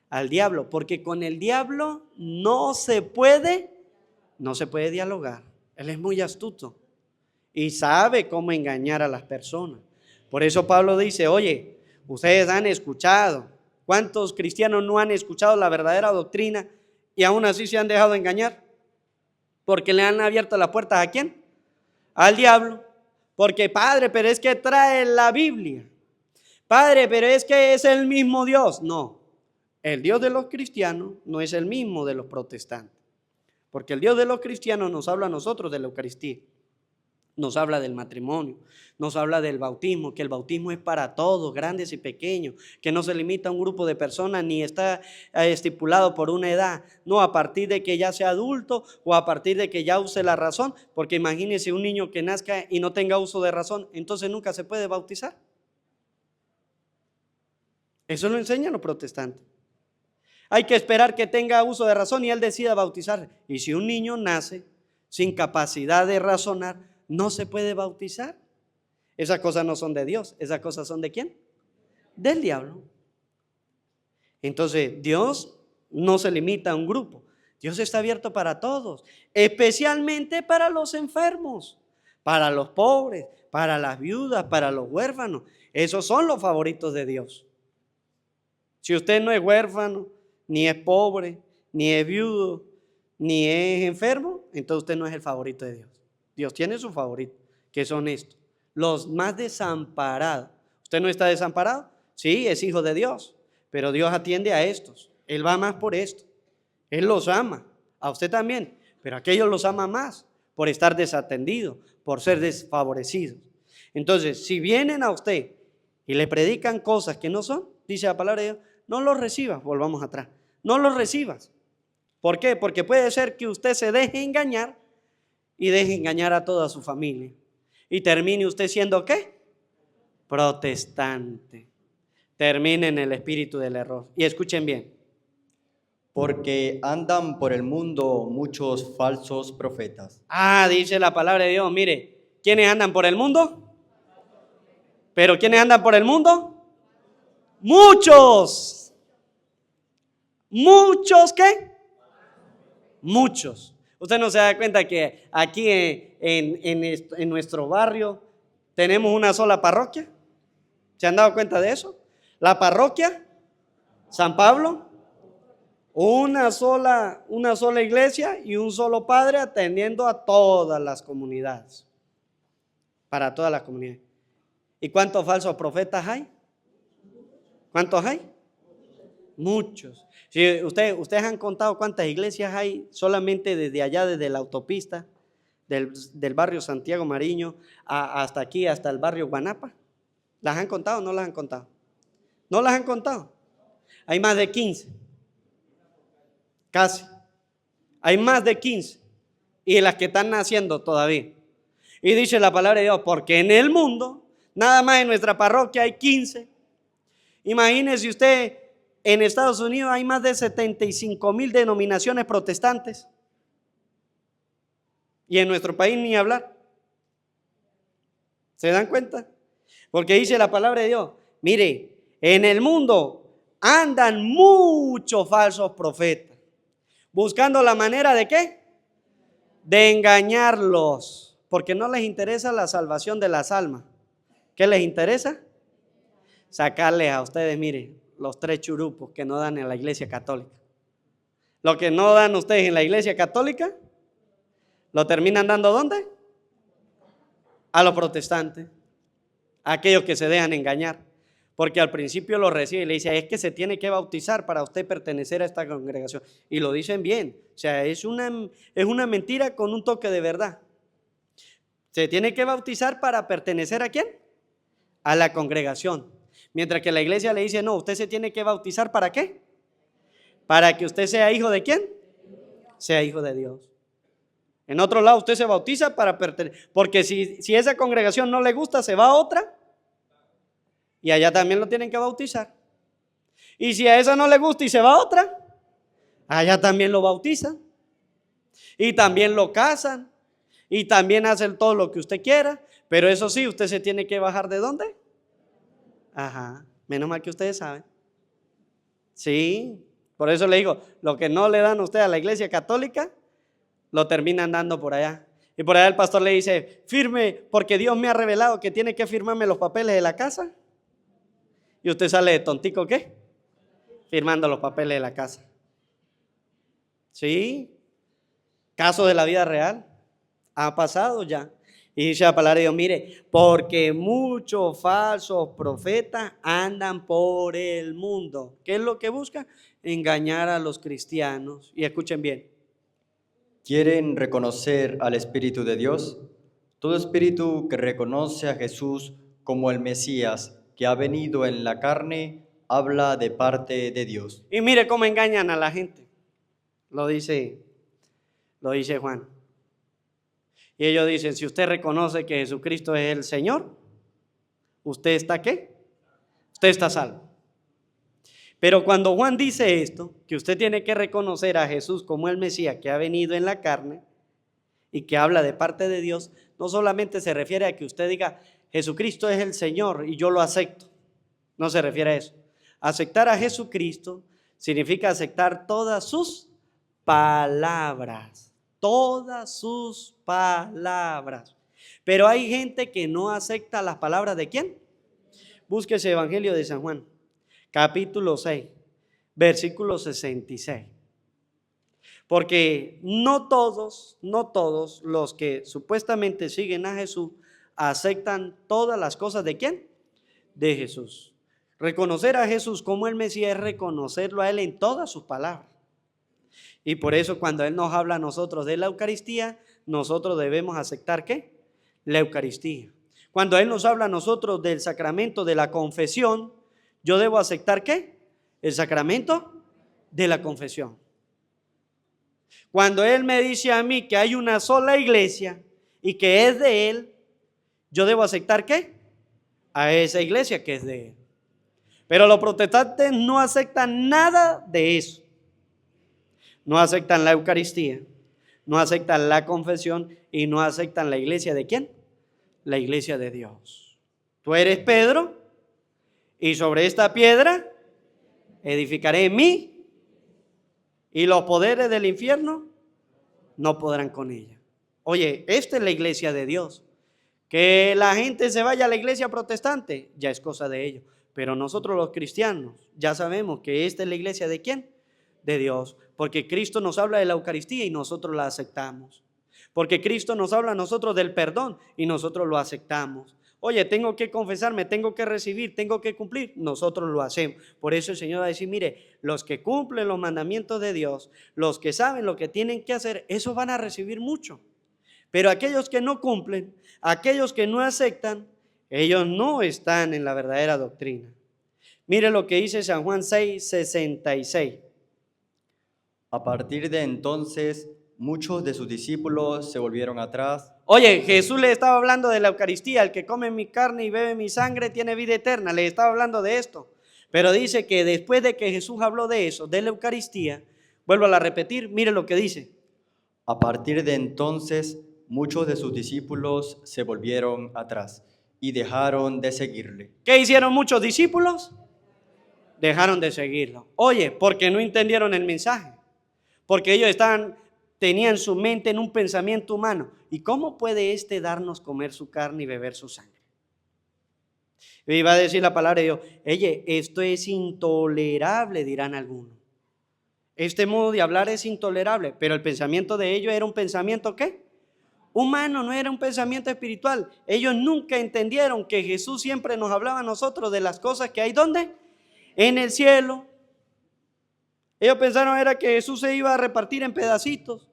Al diablo, porque con el diablo no se puede dialogar. Él es muy astuto y sabe cómo engañar a las personas. Por eso Pablo dice, oye, ustedes han escuchado. ¿Cuántos cristianos no han escuchado la verdadera doctrina y aún así se han dejado engañar? Porque le han abierto las puertas ¿a quién? Al diablo. Porque padre, pero es que trae la Biblia. Padre, pero es que es el mismo Dios. No, el Dios de los cristianos no es el mismo de los protestantes. Porque el Dios de los cristianos nos habla a nosotros de la Eucaristía. nos habla del matrimonio, nos habla del bautismo, que el bautismo es para todos, grandes y pequeños, que no se limita a un grupo de personas ni está estipulado por una edad, no a partir de que ya sea adulto o a partir de que ya use la razón, porque imagínense un niño que nazca y no tenga uso de razón, entonces nunca se puede bautizar. Eso lo enseñan los protestantes. Hay que esperar que tenga uso de razón y él decida bautizar. Y si un niño nace sin capacidad de razonar, no se puede bautizar. Esas cosas no son de Dios. ¿Esas cosas son de quién? Del diablo. Entonces, Dios no se limita a un grupo. Dios está abierto para todos, especialmente para los enfermos, para los pobres, para las viudas, para los huérfanos. Esos son los favoritos de Dios. Si usted no es huérfano, ni es pobre, ni es viudo, ni es enfermo, entonces usted no es el favorito de Dios. Dios tiene su favorito, que son estos, los más desamparados. ¿Usted no está desamparado? Sí, es hijo de Dios, pero Dios atiende a estos. Él va más por esto. Él los ama, a usted también, pero aquellos los ama más por estar desatendidos, por ser desfavorecidos. Entonces, si vienen a usted y le predican cosas que no son, dice la palabra de Dios, no los recibas. Volvamos atrás, no los recibas. ¿Por qué? Porque puede ser que usted se deje engañar y deje engañar a toda su familia y termine usted siendo ¿qué? Protestante. Termine en el espíritu del error. Y escuchen bien. Porque andan por el mundo muchos falsos profetas. Dice la palabra de Dios, mire, ¿quiénes andan por el mundo? ¿Pero quiénes andan por el mundo? Muchos. ¿Muchos qué? Muchos. Usted no se da cuenta que aquí en nuestro barrio tenemos una sola parroquia. ¿Se han dado cuenta de eso? La parroquia San Pablo, una sola iglesia y un solo padre atendiendo a todas las comunidades. Para todas las comunidades. ¿Y cuántos falsos profetas hay? ¿Cuántos hay? Muchos. Si ustedes han contado cuántas iglesias hay solamente desde allá, desde la autopista del barrio Santiago Mariño hasta aquí, hasta el barrio Guanapa. ¿Las han contado o no las han contado? ¿No las han contado? Hay más de 15. Casi. Hay más de 15. Y las que están naciendo todavía. Y dice la palabra de Dios, porque en el mundo, nada más en nuestra parroquia hay 15. Imagínese usted, en Estados Unidos hay más de 75,000 denominaciones protestantes. Y en nuestro país ni hablar. ¿Se dan cuenta? Porque dice la palabra de Dios, mire, en el mundo andan muchos falsos profetas, buscando la manera de ¿qué? De engañarlos, porque no les interesa la salvación de las almas. ¿Qué les interesa? Sacarles a ustedes, mire, los 3 churupos que no dan en la iglesia católica. Lo que no dan ustedes en la iglesia católica, lo terminan dando ¿dónde? A los protestantes, a aquellos que se dejan engañar. Porque al principio lo recibe y le dice, es que se tiene que bautizar para usted pertenecer a esta congregación. Y lo dicen bien, o sea, es una mentira con un toque de verdad. Se tiene que bautizar para pertenecer ¿a quién? A la congregación. Mientras que la iglesia le dice, no, usted se tiene que bautizar ¿para qué? Para que usted sea hijo de ¿quién? Sea hijo de Dios. En otro lado usted se bautiza para pertenecer, porque si esa congregación no le gusta, se va a otra y allá también lo tienen que bautizar. Y si a esa no le gusta y se va a otra, allá también lo bautizan y también lo casan y también hacen todo lo que usted quiera, pero eso sí, usted se tiene que bajar ¿de dónde? Ajá, menos mal que ustedes saben. Sí, por eso le digo, lo que no le dan a usted a la iglesia católica, lo terminan dando por allá. Y por allá el pastor le dice, firme, porque Dios me ha revelado que tiene que firmarme los papeles de la casa. Y usted sale de tontico, ¿qué? Firmando los papeles de la casa. Sí, caso de la vida real, ha pasado ya. Y dice la palabra de Dios, mire, porque muchos falsos profetas andan por el mundo. ¿Qué es lo que buscan? Engañar a los cristianos. Y escuchen bien. ¿Quieren reconocer al Espíritu de Dios? Todo espíritu que reconoce a Jesús como el Mesías que ha venido en la carne, habla de parte de Dios. Y mire cómo engañan a la gente. Lo dice Juan. Y ellos dicen, si usted reconoce que Jesucristo es el Señor, ¿usted está qué? Usted está salvo. Pero cuando Juan dice esto, que usted tiene que reconocer a Jesús como el Mesías que ha venido en la carne y que habla de parte de Dios, no solamente se refiere a que usted diga, Jesucristo es el Señor y yo lo acepto. No se refiere a eso. Aceptar a Jesucristo significa aceptar todas sus palabras. Todas sus palabras. Pero hay gente que no acepta las palabras ¿de quién? Búsquese Evangelio de San Juan, capítulo 6, versículo 66. Porque no todos los que supuestamente siguen a Jesús aceptan todas las cosas ¿de quién? De Jesús. Reconocer a Jesús como el Mesías es reconocerlo a Él en todas sus palabras. Y por eso cuando Él nos habla a nosotros de la Eucaristía, nosotros debemos aceptar ¿qué? La Eucaristía. Cuando Él nos habla a nosotros del sacramento de la confesión, yo debo aceptar ¿qué? El sacramento de la confesión. Cuando Él me dice a mí que hay una sola iglesia y que es de Él, yo debo aceptar ¿qué? A esa iglesia que es de Él. Pero los protestantes no aceptan nada de eso. No aceptan la Eucaristía, no aceptan la confesión y no aceptan la iglesia ¿de quién? La iglesia de Dios. Tú eres Pedro y sobre esta piedra edificaré mí y los poderes del infierno no podrán con ella. Oye, esta es la iglesia de Dios. Que la gente se vaya a la iglesia protestante ya es cosa de ellos. Pero nosotros los cristianos ya sabemos que esta es la iglesia ¿de quién? De Dios. Porque Cristo nos habla de la Eucaristía y nosotros la aceptamos. Porque Cristo nos habla a nosotros del perdón y nosotros lo aceptamos. Oye, tengo que confesarme, tengo que recibir, tengo que cumplir, nosotros lo hacemos. Por eso el Señor va a decir, mire, los que cumplen los mandamientos de Dios, los que saben lo que tienen que hacer, esos van a recibir mucho. Pero aquellos que no cumplen, aquellos que no aceptan, ellos no están en la verdadera doctrina. Mire lo que dice San Juan 6:66. A partir de entonces, muchos de sus discípulos se volvieron atrás. Oye, Jesús le estaba hablando de la Eucaristía. El que come mi carne y bebe mi sangre tiene vida eterna. Le estaba hablando de esto. Pero dice que después de que Jesús habló de eso, de la Eucaristía, vuelvo a repetir, mire lo que dice. A partir de entonces, muchos de sus discípulos se volvieron atrás y dejaron de seguirle. ¿Qué hicieron muchos discípulos? Dejaron de seguirlo. Oye, porque no entendieron el mensaje. Porque ellos tenían su mente en un pensamiento humano. ¿Y cómo puede darnos comer su carne y beber su sangre? Y va a decir la palabra de Dios, oye, esto es intolerable, dirán algunos. Este modo de hablar es intolerable, pero el pensamiento de ellos era un pensamiento ¿qué? Humano, no era un pensamiento espiritual. Ellos nunca entendieron que Jesús siempre nos hablaba a nosotros de las cosas que hay ¿dónde? En el cielo. Ellos pensaron era que Jesús se iba a repartir en pedacitos.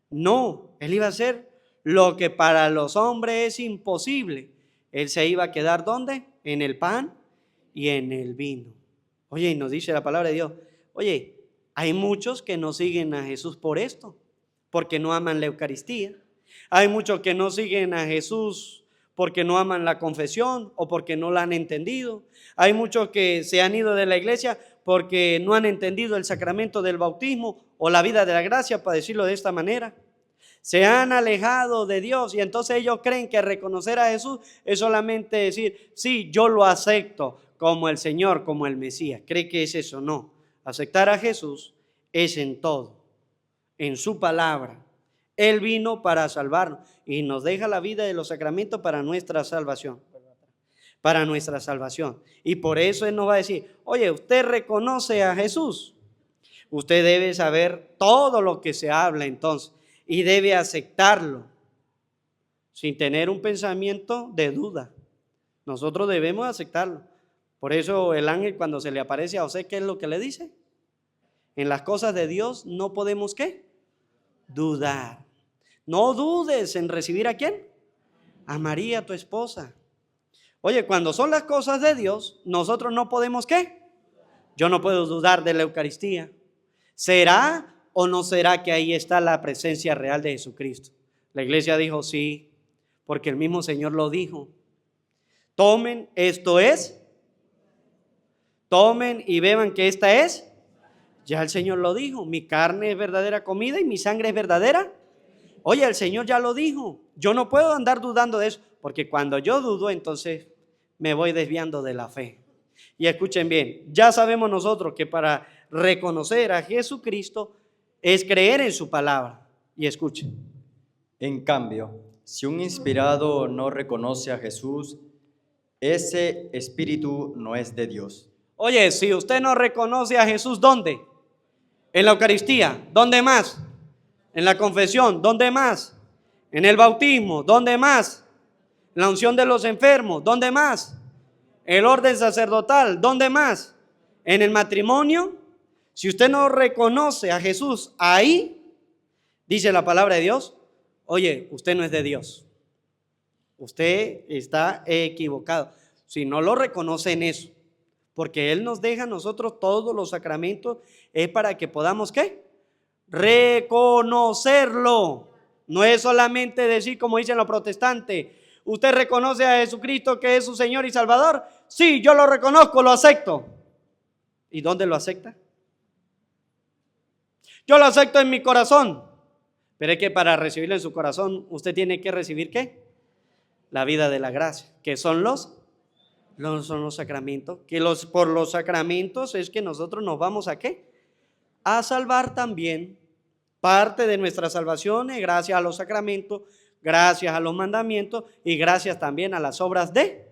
No, Él iba a hacer lo que para los hombres es imposible. Él se iba a quedar ¿dónde? En el pan y en el vino. Oye, y nos dice la palabra de Dios, oye, hay muchos que no siguen a Jesús por esto, porque no aman la Eucaristía. Hay muchos que no siguen a Jesús porque no aman la confesión o porque no la han entendido. Hay muchos que se han ido de la iglesia porque no han entendido el sacramento del bautismo o la vida de la gracia, para decirlo de esta manera. Se han alejado de Dios y entonces ellos creen que reconocer a Jesús es solamente decir, sí, yo lo acepto como el Señor, como el Mesías. ¿Cree que es eso? No. Aceptar a Jesús es en todo, en su palabra. Él vino para salvarnos y nos deja la vida de los sacramentos para nuestra salvación. Para nuestra salvación. Y por eso Él nos va a decir, oye, usted reconoce a Jesús. Usted debe saber todo lo que se habla entonces y debe aceptarlo sin tener un pensamiento de duda. Nosotros debemos aceptarlo. Por eso el ángel cuando se le aparece a José, ¿qué es lo que le dice? En las cosas de Dios no podemos ¿qué? Dudar. No dudes en recibir ¿a quién? a María, tu esposa. Oye, cuando son las cosas de Dios, nosotros no podemos, ¿qué? Yo no puedo dudar de la Eucaristía. ¿Será o no será que ahí está la presencia real de Jesucristo? La iglesia dijo sí, porque el mismo Señor lo dijo. Tomen, esto es. Tomen y beban que esta es. Ya el Señor lo dijo. Mi carne es verdadera comida y mi sangre es verdadera. Oye, el Señor ya lo dijo. Yo no puedo andar dudando de eso, porque cuando yo dudo, entonces me voy desviando de la fe. Y escuchen bien, ya sabemos nosotros que para reconocer a Jesucristo es creer en su palabra. Y escuchen. En cambio, si un inspirado no reconoce a Jesús, ese espíritu no es de Dios. Oye, si usted no reconoce a Jesús, ¿dónde? En la Eucaristía. ¿Dónde más? En la confesión. ¿Dónde más? En el bautismo. ¿Dónde más? En la unción de los enfermos. ¿Dónde más? El orden sacerdotal. ¿Dónde más? En el matrimonio. Si usted no reconoce a Jesús ahí, dice la palabra de Dios, oye, usted no es de Dios. Usted está equivocado. Si no lo reconoce en eso, porque Él nos deja a nosotros todos los sacramentos, es para que podamos, ¿qué? Reconocerlo. No es solamente decir, como dicen los protestantes, ¿usted reconoce a Jesucristo que es su Señor y Salvador? Sí, yo lo reconozco, lo acepto. ¿Y dónde lo acepta? Yo lo acepto en mi corazón. Pero es que para recibirlo en su corazón, usted tiene que recibir, ¿qué? La vida de la gracia, que son los sacramentos, que por los sacramentos es que nosotros nos vamos a ¿qué? A salvar también. Parte de nuestra salvación es gracias a los sacramentos, gracias a los mandamientos y gracias también a las obras de.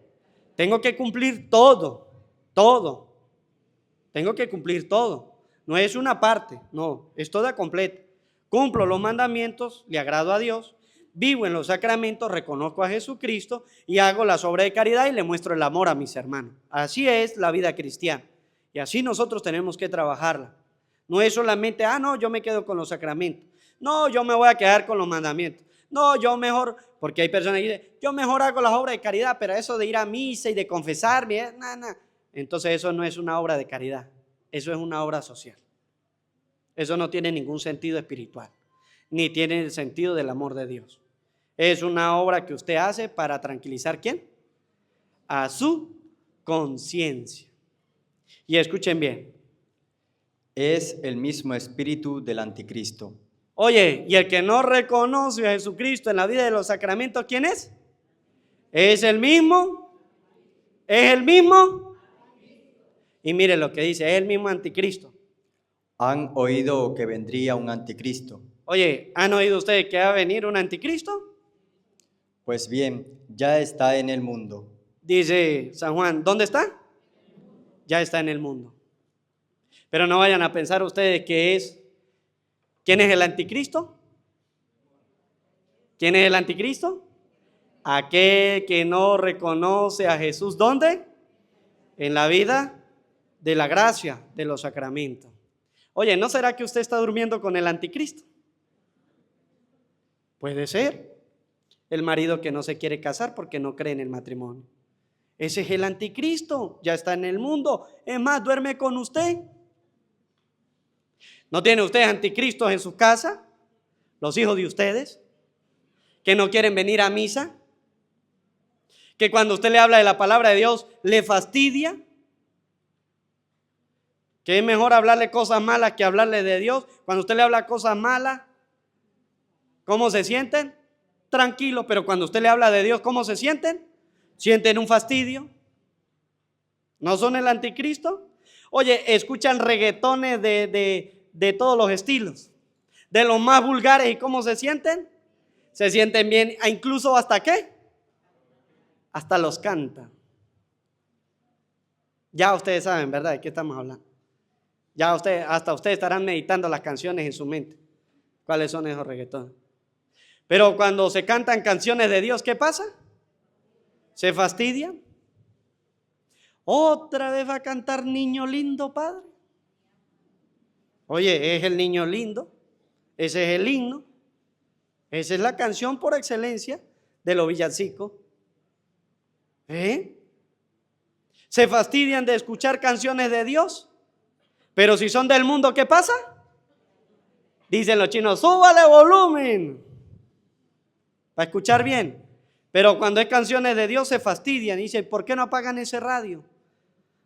Tengo que cumplir todo. Tengo que cumplir todo. No es una parte, no, es toda completa. Cumplo los mandamientos, le agrado a Dios, vivo en los sacramentos, reconozco a Jesucristo y hago las obras de caridad y le muestro el amor a mis hermanos. Así es la vida cristiana y así nosotros tenemos que trabajarla. No es solamente, no, yo me quedo con los sacramentos. No, yo me voy a quedar con los mandamientos. No, yo mejor, porque hay personas que dicen, yo mejor hago las obras de caridad, pero eso de ir a misa y de confesarme, nada. Entonces eso no es una obra de caridad, eso es una obra social. Eso no tiene ningún sentido espiritual, ni tiene el sentido del amor de Dios. Es una obra que usted hace para tranquilizar, ¿quién? A su conciencia. Y escuchen bien. Es el mismo espíritu del anticristo. Oye, y el que no reconoce a Jesucristo en la vida de los sacramentos, ¿quién es? ¿Es el mismo? ¿Es el mismo? Y mire lo que dice, es el mismo anticristo. ¿Han oído que vendría un anticristo? Oye, ¿han oído ustedes que va a venir un anticristo? Pues bien, ya está en el mundo. Dice San Juan, ¿dónde está? Ya está en el mundo. Pero no vayan a pensar ustedes ¿quién es el anticristo? ¿Quién es el anticristo? Aquel que no reconoce a Jesús, ¿dónde? En la vida de la gracia, de los sacramentos. Oye, ¿no será que usted está durmiendo con el anticristo? Puede ser. El marido que no se quiere casar porque no cree en el matrimonio. Ese es el anticristo, ya está en el mundo. Es más, duerme con usted. ¿No tiene usted anticristos en su casa? Los hijos de ustedes, que no quieren venir a misa, que cuando usted le habla de la palabra de Dios le fastidia, que es mejor hablarle cosas malas que hablarle de Dios. Cuando usted le habla cosas malas, ¿cómo se sienten? Tranquilos, pero cuando usted le habla de Dios, ¿cómo se sienten? ¿Sienten un fastidio? ¿No son el anticristo? Oye, escuchan reggaetones de todos los estilos, de los más vulgares, ¿y cómo se sienten? Se sienten bien, incluso hasta ¿qué? Hasta los cantan. Ya ustedes saben, ¿verdad? ¿De qué estamos hablando? Ya hasta ustedes estarán meditando las canciones en su mente. ¿Cuáles son esos reggaetones? Pero cuando se cantan canciones de Dios, ¿qué pasa? ¿Se fastidian? ¿Otra vez va a cantar Niño Lindo, Padre? Oye, es el niño lindo, ese es el himno, esa es la canción por excelencia de los villancicos. Se fastidian de escuchar canciones de Dios, pero si son del mundo, ¿qué pasa? Dicen los chinos, súbale volumen para escuchar bien. Pero cuando hay canciones de Dios se fastidian y dicen, ¿por qué no apagan ese radio?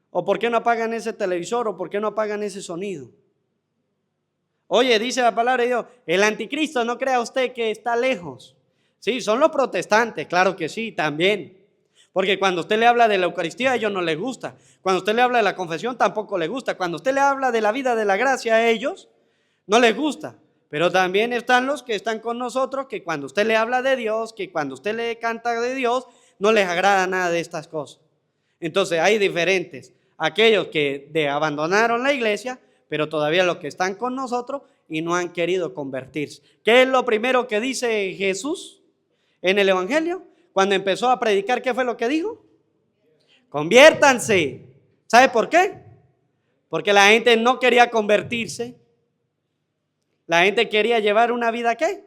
¿O por qué no apagan ese televisor? ¿O por qué no apagan ese sonido? Oye, dice la palabra de Dios, el anticristo, no crea usted que está lejos. Sí, son los protestantes, claro que sí, también. Porque cuando usted le habla de la Eucaristía, a ellos no les gusta. Cuando usted le habla de la confesión, tampoco les gusta. Cuando usted le habla de la vida de la gracia a ellos, no les gusta. Pero también están los que están con nosotros, que cuando usted le habla de Dios, que cuando usted le canta de Dios, no les agrada nada de estas cosas. Entonces hay diferentes. Aquellos que abandonaron la iglesia, pero todavía los que están con nosotros y no han querido convertirse. ¿Qué es lo primero que dice Jesús en el Evangelio? Cuando empezó a predicar, ¿qué fue lo que dijo? Conviértanse. ¿Sabe por qué? Porque la gente no quería convertirse. La gente quería llevar una vida, ¿qué?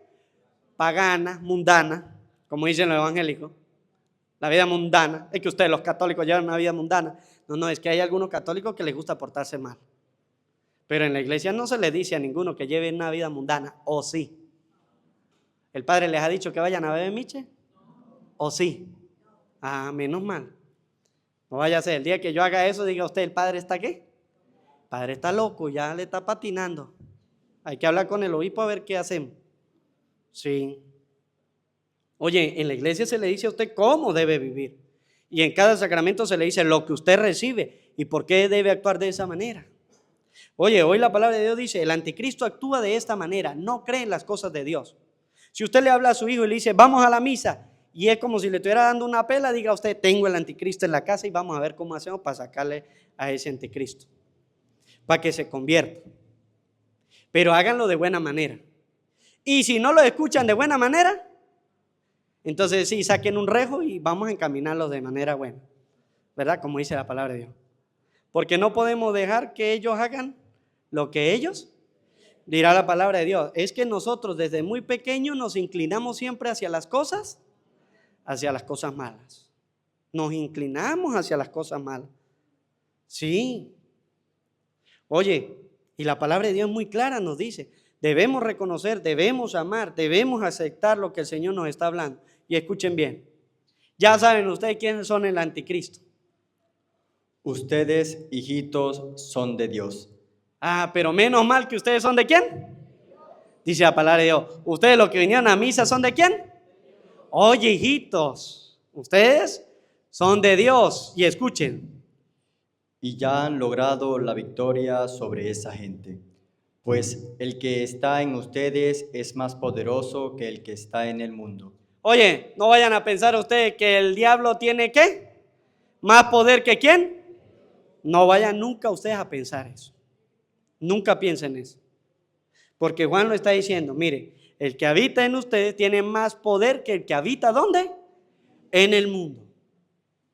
Pagana, mundana, como dicen los evangélicos. La vida mundana. Es que ustedes, los católicos, llevan una vida mundana. No, es que hay algunos católicos que les gusta portarse mal. Pero en la iglesia no se les dice a ninguno que lleve una vida mundana, ¿o sí? ¿El padre les ha dicho que vayan a beber miche? ¿O sí? Ah, menos mal. No vaya a ser, el día que yo haga eso, diga usted, ¿el padre está qué? El padre está loco, ya le está patinando. Hay que hablar con el obispo a ver qué hacemos. Sí. Oye, en la iglesia se le dice a usted cómo debe vivir. Y en cada sacramento se le dice lo que usted recibe y por qué debe actuar de esa manera. Oye, hoy la palabra de Dios dice, el anticristo actúa de esta manera, no cree en las cosas de Dios. Si usted le habla a su hijo y le dice, vamos a la misa, y es como si le estuviera dando una pela, diga usted, tengo el anticristo en la casa y vamos a ver cómo hacemos para sacarle a ese anticristo, para que se convierta. Pero háganlo de buena manera. Y si no lo escuchan de buena manera, entonces sí, saquen un rejo y vamos a encaminarlos de manera buena, ¿verdad? Como dice la palabra de Dios. Porque no podemos dejar que ellos hagan lo que ellos, dirá la palabra de Dios. Es que nosotros desde muy pequeños nos inclinamos siempre hacia las cosas malas. Nos inclinamos hacia las cosas malas. Sí. Oye, y la palabra de Dios muy clara nos dice, debemos reconocer, debemos amar, debemos aceptar lo que el Señor nos está hablando. Y escuchen bien, ya saben ustedes quiénes son el anticristo. Ustedes, hijitos, son de Dios. Ah, pero menos mal que ustedes son de quién. Dice la palabra de Dios, ustedes los que vinieron a misa son de quién. Oye, hijitos, ustedes son de Dios. Y escuchen. Y ya han logrado la victoria sobre esa gente. Pues el que está en ustedes es más poderoso que el que está en el mundo. Oye, no vayan a pensar ustedes que el diablo tiene ¿qué? ¿Más poder que quién? No vayan nunca ustedes a pensar eso. Nunca piensen eso. Porque Juan lo está diciendo, mire, el que habita en ustedes tiene más poder que el que habita ¿dónde? En el mundo.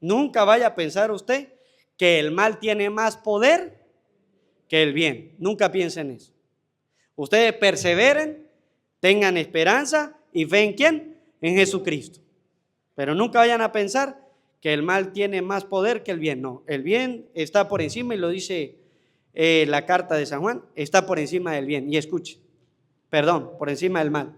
Nunca vaya a pensar usted que el mal tiene más poder que el bien. Nunca piensen eso. Ustedes perseveren, tengan esperanza y fe en ¿quién? En Jesucristo. Pero nunca vayan a pensar que el mal tiene más poder que el bien. No, el bien está por encima y lo dice la carta de San Juan, está por encima del bien. Y escuche, por encima del mal.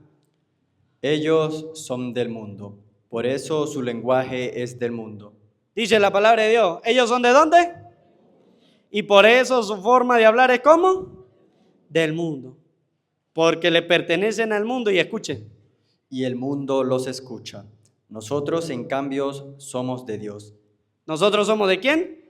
Ellos son del mundo, por eso su lenguaje es del mundo. Dice la palabra de Dios, ¿ellos son de dónde? Y por eso su forma de hablar es ¿cómo? Del mundo. Porque le pertenecen al mundo y escuchen. Y el mundo los escucha. Nosotros, en cambio, somos de Dios. ¿Nosotros somos de quién?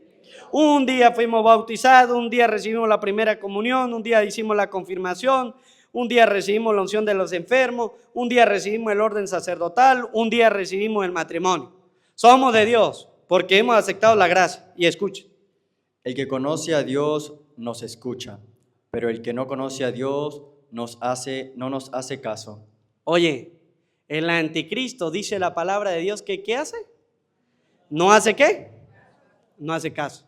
Un día fuimos bautizados, un día recibimos la primera comunión, un día hicimos la confirmación, un día recibimos la unción de los enfermos, un día recibimos el orden sacerdotal, un día recibimos el matrimonio. Somos de Dios porque hemos aceptado la gracia. Y escuchen. El que conoce a Dios nos escucha, pero el que no conoce a Dios no nos hace caso. Oye, el anticristo dice la palabra de Dios que ¿qué hace? ¿No hace qué? No hace caso.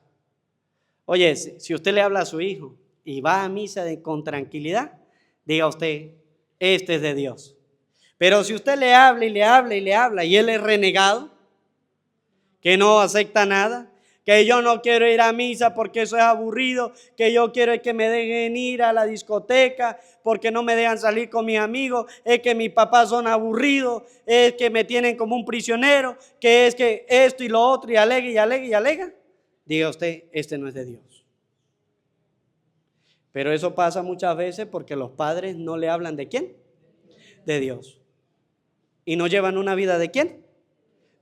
Oye, si usted le habla a su hijo y va a misa con tranquilidad, diga usted, este es de Dios. Pero si usted le habla y le habla y le habla y él es renegado, que no acepta nada, que yo no quiero ir a misa porque eso es aburrido, que yo quiero es que me dejen ir a la discoteca porque no me dejan salir con mis amigos, es que mis papás son aburridos, es que me tienen como un prisionero, que es que esto y lo otro, y alega y alega y alega. Diga usted, este no es de Dios. Pero eso pasa muchas veces porque los padres no le hablan ¿de quién? De Dios. ¿Y no llevan una vida de quién?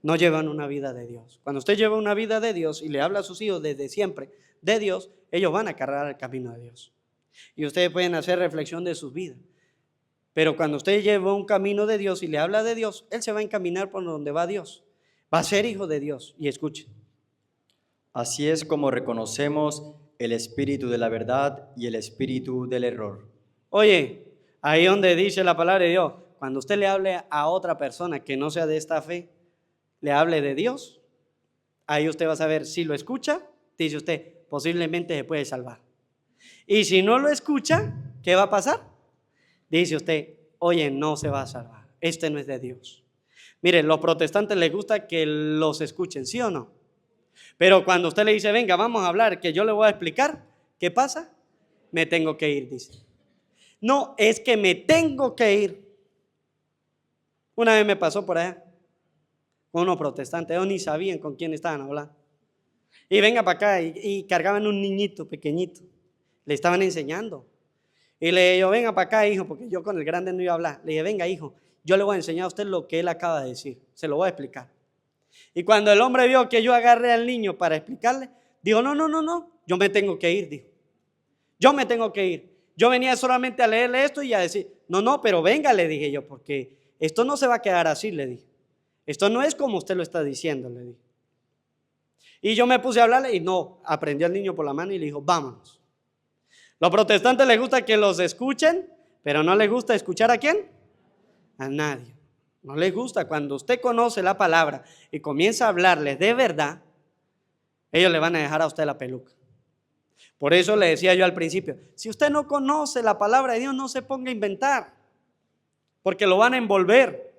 No llevan una vida de Dios. Cuando usted lleva una vida de Dios y le habla a sus hijos desde siempre de Dios, ellos van a cargar el camino de Dios. Y ustedes pueden hacer reflexión de sus vidas. Pero cuando usted lleva un camino de Dios y le habla de Dios, él se va a encaminar por donde va Dios. Va a ser hijo de Dios. Y escuche. Así es como reconocemos el espíritu de la verdad y el espíritu del error. Oye, ahí donde dice la palabra de Dios, cuando usted le hable a otra persona que no sea de esta fe, le hable de Dios, ahí usted va a saber si lo escucha, dice usted, posiblemente se puede salvar. Y si no lo escucha, ¿qué va a pasar? Dice usted, oye, no se va a salvar, este no es de Dios. Miren, los protestantes les gusta que los escuchen, ¿sí o no? Pero cuando usted le dice, venga, vamos a hablar, que yo le voy a explicar, ¿qué pasa? Me tengo que ir, dice. No, es que me tengo que ir. Una vez me pasó por allá con unos protestantes, ellos ni sabían con quién estaban hablando. Y venga para acá, y cargaban un niñito pequeñito, le estaban enseñando. Y le dije yo, venga para acá, hijo, porque yo con el grande no iba a hablar. Le dije, venga, hijo, yo le voy a enseñar a usted lo que él acaba de decir, se lo voy a explicar. Y cuando el hombre vio que yo agarré al niño para explicarle, dijo, no, yo me tengo que ir, dijo. Yo me tengo que ir. Yo venía solamente a leerle esto y a decir, no, pero venga, le dije yo, porque esto no se va a quedar así, le dije. Esto no es como usted lo está diciendo, le dije. Y yo me puse a hablarle y no, aprendió al niño por la mano y le dijo, vámonos. Los protestantes les gusta que los escuchen, pero no les gusta escuchar ¿a quién? A nadie. No les gusta. Cuando usted conoce la palabra y comienza a hablarles de verdad, ellos le van a dejar a usted la peluca. Por eso le decía yo al principio, si usted no conoce la palabra de Dios, no se ponga a inventar, porque lo van a envolver.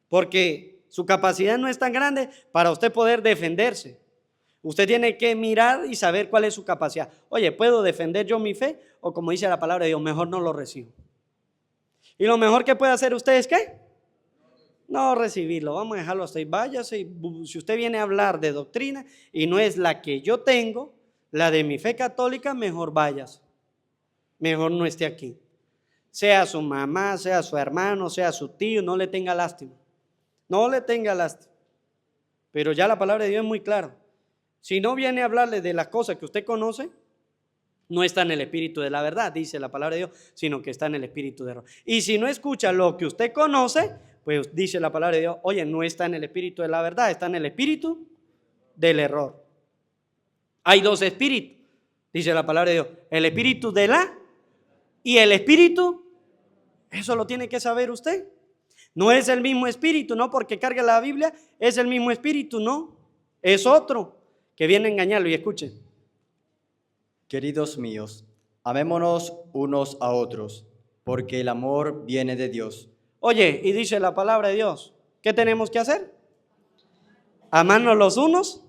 Porque su capacidad no es tan grande para usted poder defenderse. Usted tiene que mirar y saber cuál es su capacidad. Oye, ¿puedo defender yo mi fe? O como dice la palabra de Dios, mejor no lo recibo. Y lo mejor que puede hacer usted es ¿qué? No recibirlo, vamos a dejarlo hasta ahí. Váyase, si usted viene a hablar de doctrina y no es la que yo tengo, la de mi fe católica, mejor váyase. Mejor no esté aquí. Sea su mamá, sea su hermano, sea su tío, no le tenga lástima. No le tenga lástima. Pero ya la palabra de Dios es muy clara. Si no viene a hablarle de las cosas que usted conoce, no está en el espíritu de la verdad, dice la palabra de Dios, sino que está en el espíritu de error. Y si no escucha lo que usted conoce, pues dice la palabra de Dios, oye, no está en el espíritu de la verdad, está en el espíritu del error. Hay dos espíritus, dice la palabra de Dios, el espíritu de la y el espíritu, eso lo tiene que saber usted. No es el mismo espíritu, no porque cargue la Biblia, es el mismo espíritu, no, es otro que viene a engañarlo. Y escuchen. Queridos míos, amémonos unos a otros, porque el amor viene de Dios. Oye, y dice la palabra de Dios, ¿qué tenemos que hacer? Amarnos los unos,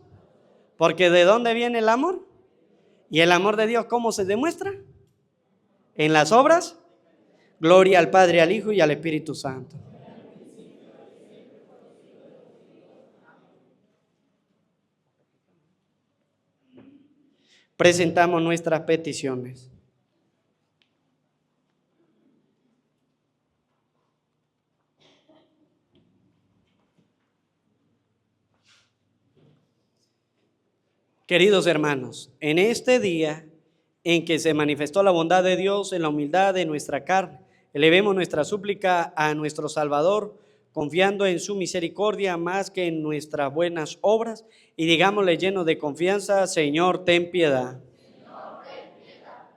porque ¿de dónde viene el amor? ¿Y el amor de Dios cómo se demuestra? En las obras. Gloria al Padre, al Hijo y al Espíritu Santo. Presentamos nuestras peticiones. Queridos hermanos, en este día en que se manifestó la bondad de Dios en la humildad de nuestra carne, elevemos nuestra súplica a nuestro Salvador, confiando en su misericordia más que en nuestras buenas obras, y digámosle lleno de confianza, Señor, ten piedad. Señor, ten piedad.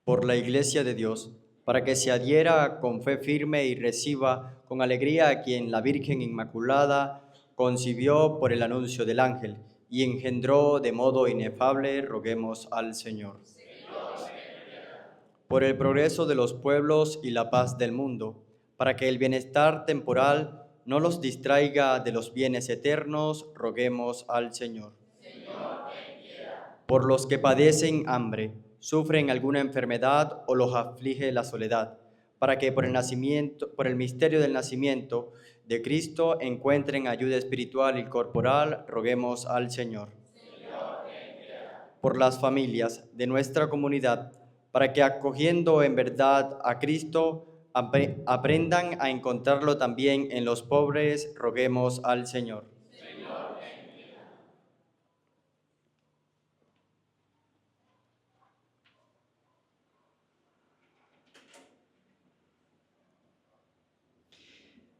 Por la Iglesia de Dios, para que se adhiera con fe firme y reciba con alegría a quien la Virgen Inmaculada concibió por el anuncio del ángel y engendró de modo inefable, roguemos al Señor. por el progreso de los pueblos y la paz del mundo, para que el bienestar temporal no los distraiga de los bienes eternos, roguemos al Señor. Por los que padecen hambre, sufren alguna enfermedad o los aflige la soledad, para que por el misterio del nacimiento de Cristo encuentren ayuda espiritual y corporal, roguemos al Señor. Por las familias de nuestra comunidad, para que acogiendo en verdad a Cristo, aprendan a encontrarlo también en los pobres, roguemos al Señor.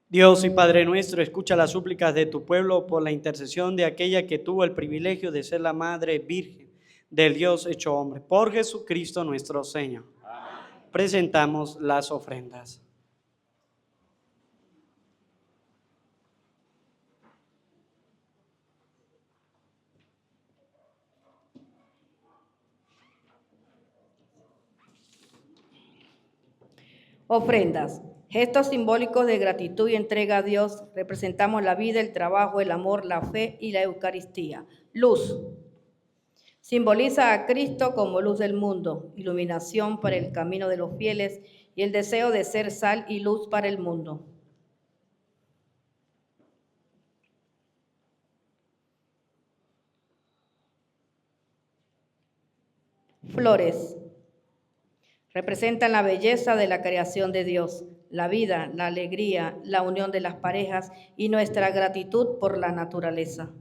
Dios y Padre nuestro, escucha las súplicas de tu pueblo por la intercesión de aquella que tuvo el privilegio de ser la Madre Virgen del Dios hecho hombre. Por Jesucristo nuestro Señor. Amén. Presentamos las ofrendas. Ofrendas. Gestos simbólicos de gratitud y entrega a Dios. Representamos la vida, el trabajo, el amor, la fe y la Eucaristía. Luz. Simboliza a Cristo como luz del mundo, iluminación para el camino de los fieles y el deseo de ser sal y luz para el mundo. Flores. Representan la belleza de la creación de Dios, la vida, la alegría, la unión de las parejas y nuestra gratitud por la naturaleza.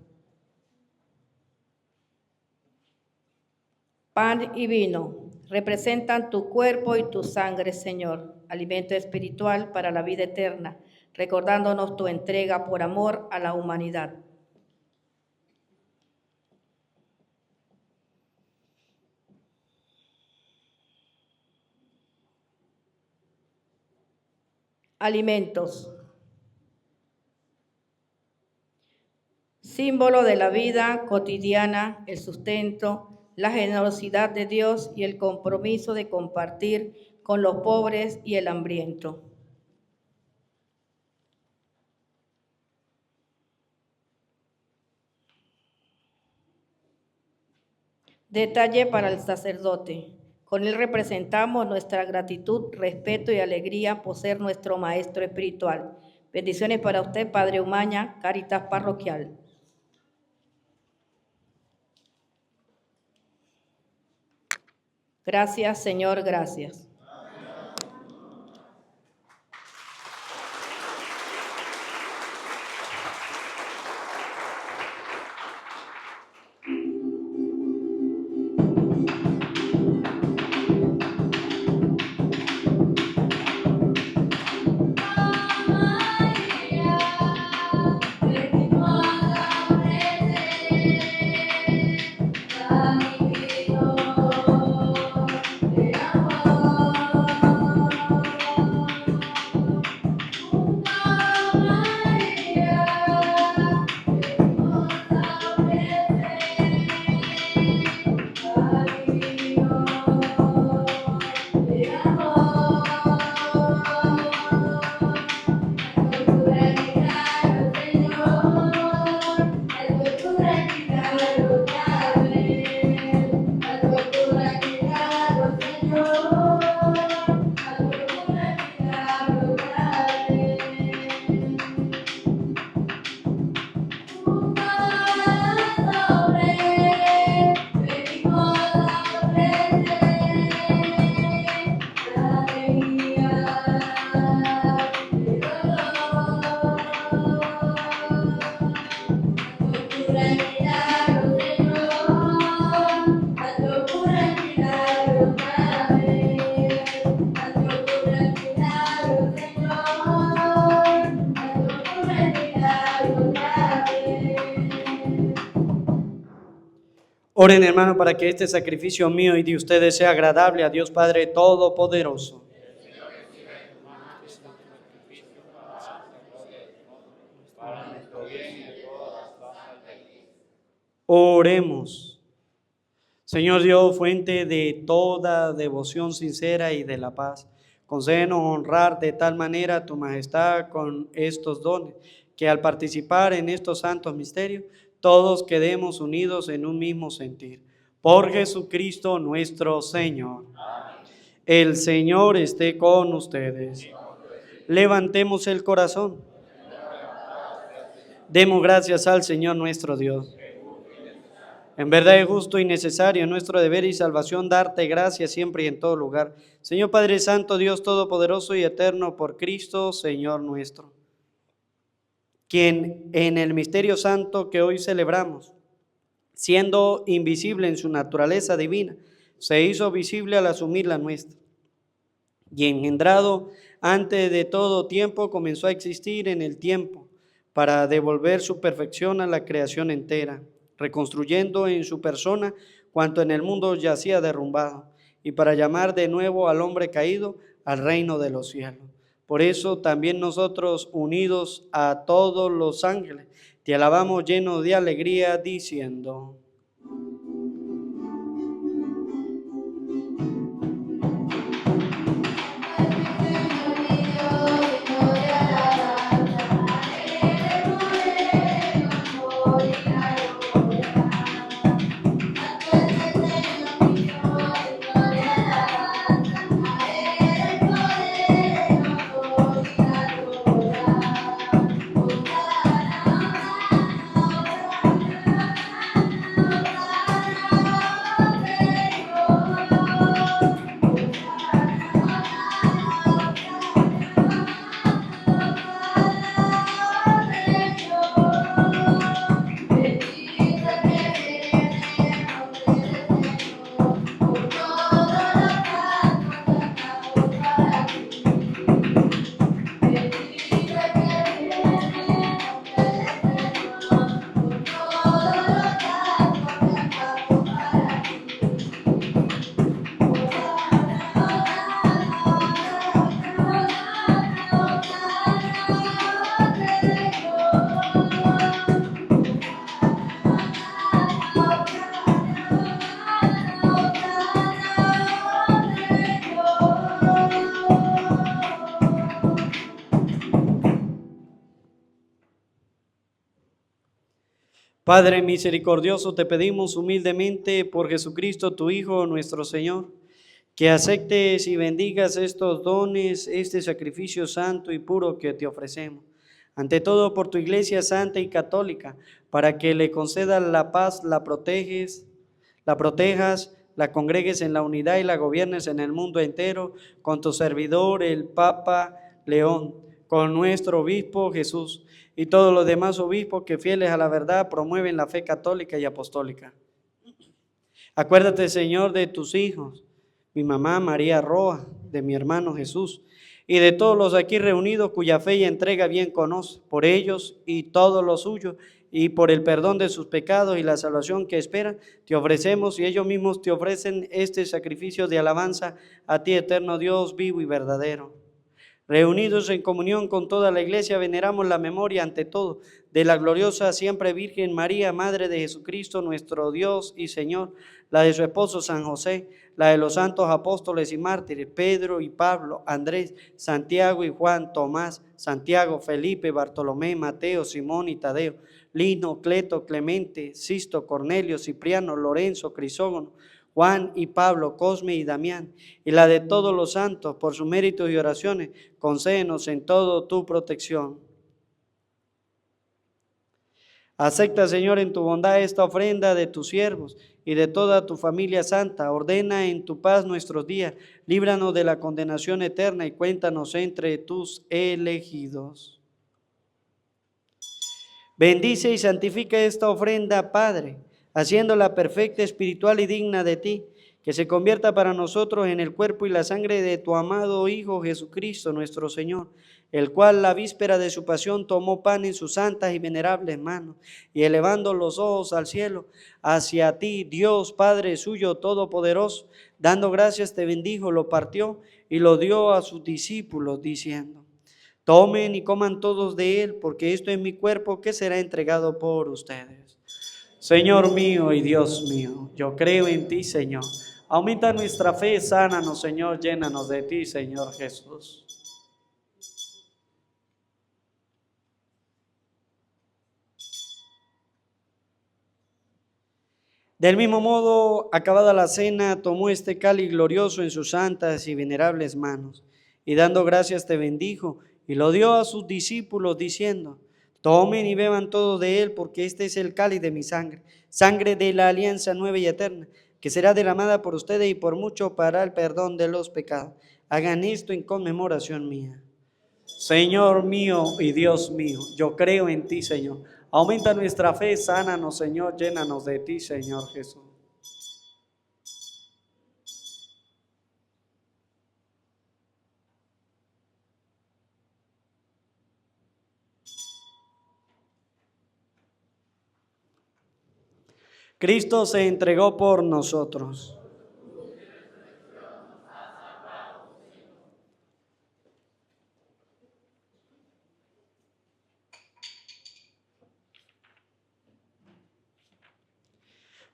Pan y vino representan tu cuerpo y tu sangre, Señor, alimento espiritual para la vida eterna, recordándonos tu entrega por amor a la humanidad. Alimentos. Símbolo de la vida cotidiana, el sustento, la generosidad de Dios y el compromiso de compartir con los pobres y el hambriento. Detalle para el sacerdote. Con él representamos nuestra gratitud, respeto y alegría por ser nuestro maestro espiritual. Bendiciones para usted, Padre Umaña, Cáritas Parroquial. Gracias, Señor, gracias. Oren, hermano, para que este sacrificio mío y de ustedes sea agradable a Dios Padre Todopoderoso. Oremos. Señor Dios, fuente de toda devoción sincera y de la paz, concédenos honrar de tal manera a tu majestad con estos dones, que al participar en estos santos misterios, todos quedemos unidos en un mismo sentir. Por Jesucristo nuestro Señor. El Señor esté con ustedes. Levantemos el corazón. Demos gracias al Señor nuestro Dios. En verdad es justo y necesario, nuestro deber y salvación, darte gracias siempre y en todo lugar. Señor Padre Santo, Dios Todopoderoso y Eterno, por Cristo, Señor nuestro, quien en el misterio santo que hoy celebramos, siendo invisible en su naturaleza divina, se hizo visible al asumir la nuestra, y engendrado antes de todo tiempo, comenzó a existir en el tiempo, para devolver su perfección a la creación entera, reconstruyendo en su persona cuanto en el mundo yacía derrumbado, y para llamar de nuevo al hombre caído al reino de los cielos. Por eso también nosotros, unidos a todos los ángeles, te alabamos llenos de alegría, diciendo: Padre misericordioso, te pedimos humildemente por Jesucristo, tu Hijo, nuestro Señor, que aceptes y bendigas estos dones, este sacrificio santo y puro que te ofrecemos. Ante todo por tu Iglesia santa y católica, para que le concedas la paz, la protejas, la congregues en la unidad y la gobiernes en el mundo entero, con tu servidor, el Papa León, con nuestro obispo Jesús, y todos los demás obispos que fieles a la verdad promueven la fe católica y apostólica. Acuérdate, Señor, de tus hijos, mi mamá María Roa, de mi hermano Jesús, y de todos los aquí reunidos cuya fe y entrega bien conoce, por ellos y todos los suyos, y por el perdón de sus pecados y la salvación que esperan, te ofrecemos y ellos mismos te ofrecen este sacrificio de alabanza a ti, eterno Dios, vivo y verdadero. Reunidos en comunión con toda la Iglesia, veneramos la memoria ante todo de la gloriosa siempre Virgen María, Madre de Jesucristo, nuestro Dios y Señor, la de su esposo San José, la de los santos apóstoles y mártires, Pedro y Pablo, Andrés, Santiago y Juan, Tomás, Santiago, Felipe, Bartolomé, Mateo, Simón y Tadeo, Lino, Cleto, Clemente, Sisto, Cornelio, Cipriano, Lorenzo, Crisógono, Juan y Pablo, Cosme y Damián, y la de todos los santos, por sus méritos y oraciones, concédenos en todo tu protección. Acepta, Señor, en tu bondad esta ofrenda de tus siervos y de toda tu familia santa. Ordena en tu paz nuestros días, líbranos de la condenación eterna y cuéntanos entre tus elegidos. Bendice y santifica esta ofrenda, Padre, haciéndola perfecta, espiritual y digna de ti, que se convierta para nosotros en el cuerpo y la sangre de tu amado Hijo Jesucristo nuestro Señor, el cual la víspera de su pasión tomó pan en sus santas y venerables manos, y elevando los ojos al cielo, hacia ti, Dios Padre suyo todopoderoso, dando gracias te bendijo, lo partió y lo dio a sus discípulos, diciendo: tomen y coman todos de él, porque esto es mi cuerpo que será entregado por ustedes. Señor mío y Dios mío, yo creo en ti, Señor. Aumenta nuestra fe, sánanos, Señor, llénanos de ti, Señor Jesús. Del mismo modo, acabada la cena, tomó este cáliz glorioso en sus santas y venerables manos, y dando gracias te bendijo, y lo dio a sus discípulos, diciendo: tomen y beban todos de él, porque este es el cáliz de mi sangre, sangre de la alianza nueva y eterna, que será derramada por ustedes y por muchos para el perdón de los pecados. Hagan esto en conmemoración mía. Señor mío y Dios mío, yo creo en ti, Señor. Aumenta nuestra fe, sánanos, Señor, llénanos de ti, Señor Jesús. Cristo se entregó por nosotros.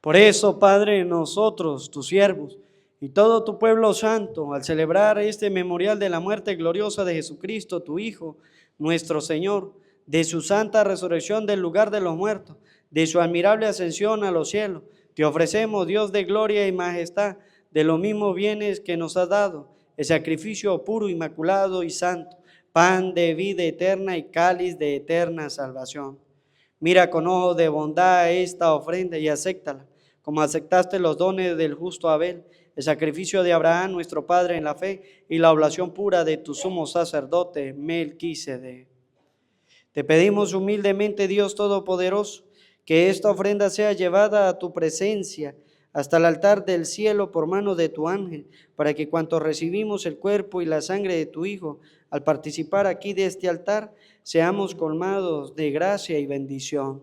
Por eso, Padre, nosotros, tus siervos, y todo tu pueblo santo, al celebrar este memorial de la muerte gloriosa de Jesucristo, tu Hijo, nuestro Señor, de su santa resurrección del lugar de los muertos, de su admirable ascensión a los cielos, te ofrecemos, Dios de gloria y majestad, de los mismos bienes que nos has dado, el sacrificio puro, inmaculado y santo, pan de vida eterna y cáliz de eterna salvación. Mira con ojo de bondad esta ofrenda y acéptala, como aceptaste los dones del justo Abel, el sacrificio de Abraham, nuestro padre en la fe, y la oblación pura de tu sumo sacerdote, Melquisedec. Te pedimos humildemente, Dios Todopoderoso, que esta ofrenda sea llevada a tu presencia, hasta el altar del cielo por mano de tu ángel, para que cuantos recibimos el cuerpo y la sangre de tu Hijo, al participar aquí de este altar, seamos colmados de gracia y bendición.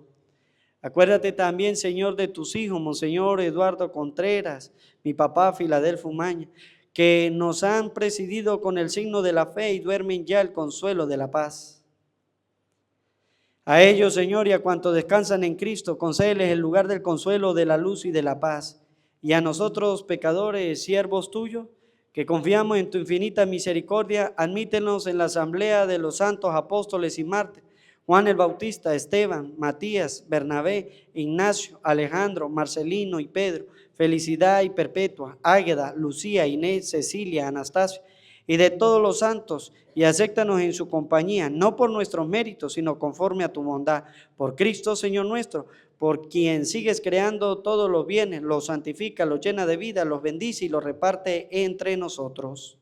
Acuérdate también, Señor, de tus hijos, Monseñor Eduardo Contreras, mi papá Filadelfo Umaña, que nos han presidido con el signo de la fe y duermen ya el consuelo de la paz. A ellos, Señor, y a cuantos descansan en Cristo, concédeles el lugar del consuelo, de la luz y de la paz. Y a nosotros, pecadores, siervos tuyos, que confiamos en tu infinita misericordia, admítenos en la asamblea de los santos apóstoles y mártires, Juan el Bautista, Esteban, Matías, Bernabé, Ignacio, Alejandro, Marcelino y Pedro, Felicidad y Perpetua, Águeda, Lucía, Inés, Cecilia, Anastasio, y de todos los santos, y acéptanos en su compañía, no por nuestros méritos, sino conforme a tu bondad, por Cristo Señor nuestro, por quien sigues creando todos los bienes, los santifica, los llena de vida, los bendice y los reparte entre nosotros.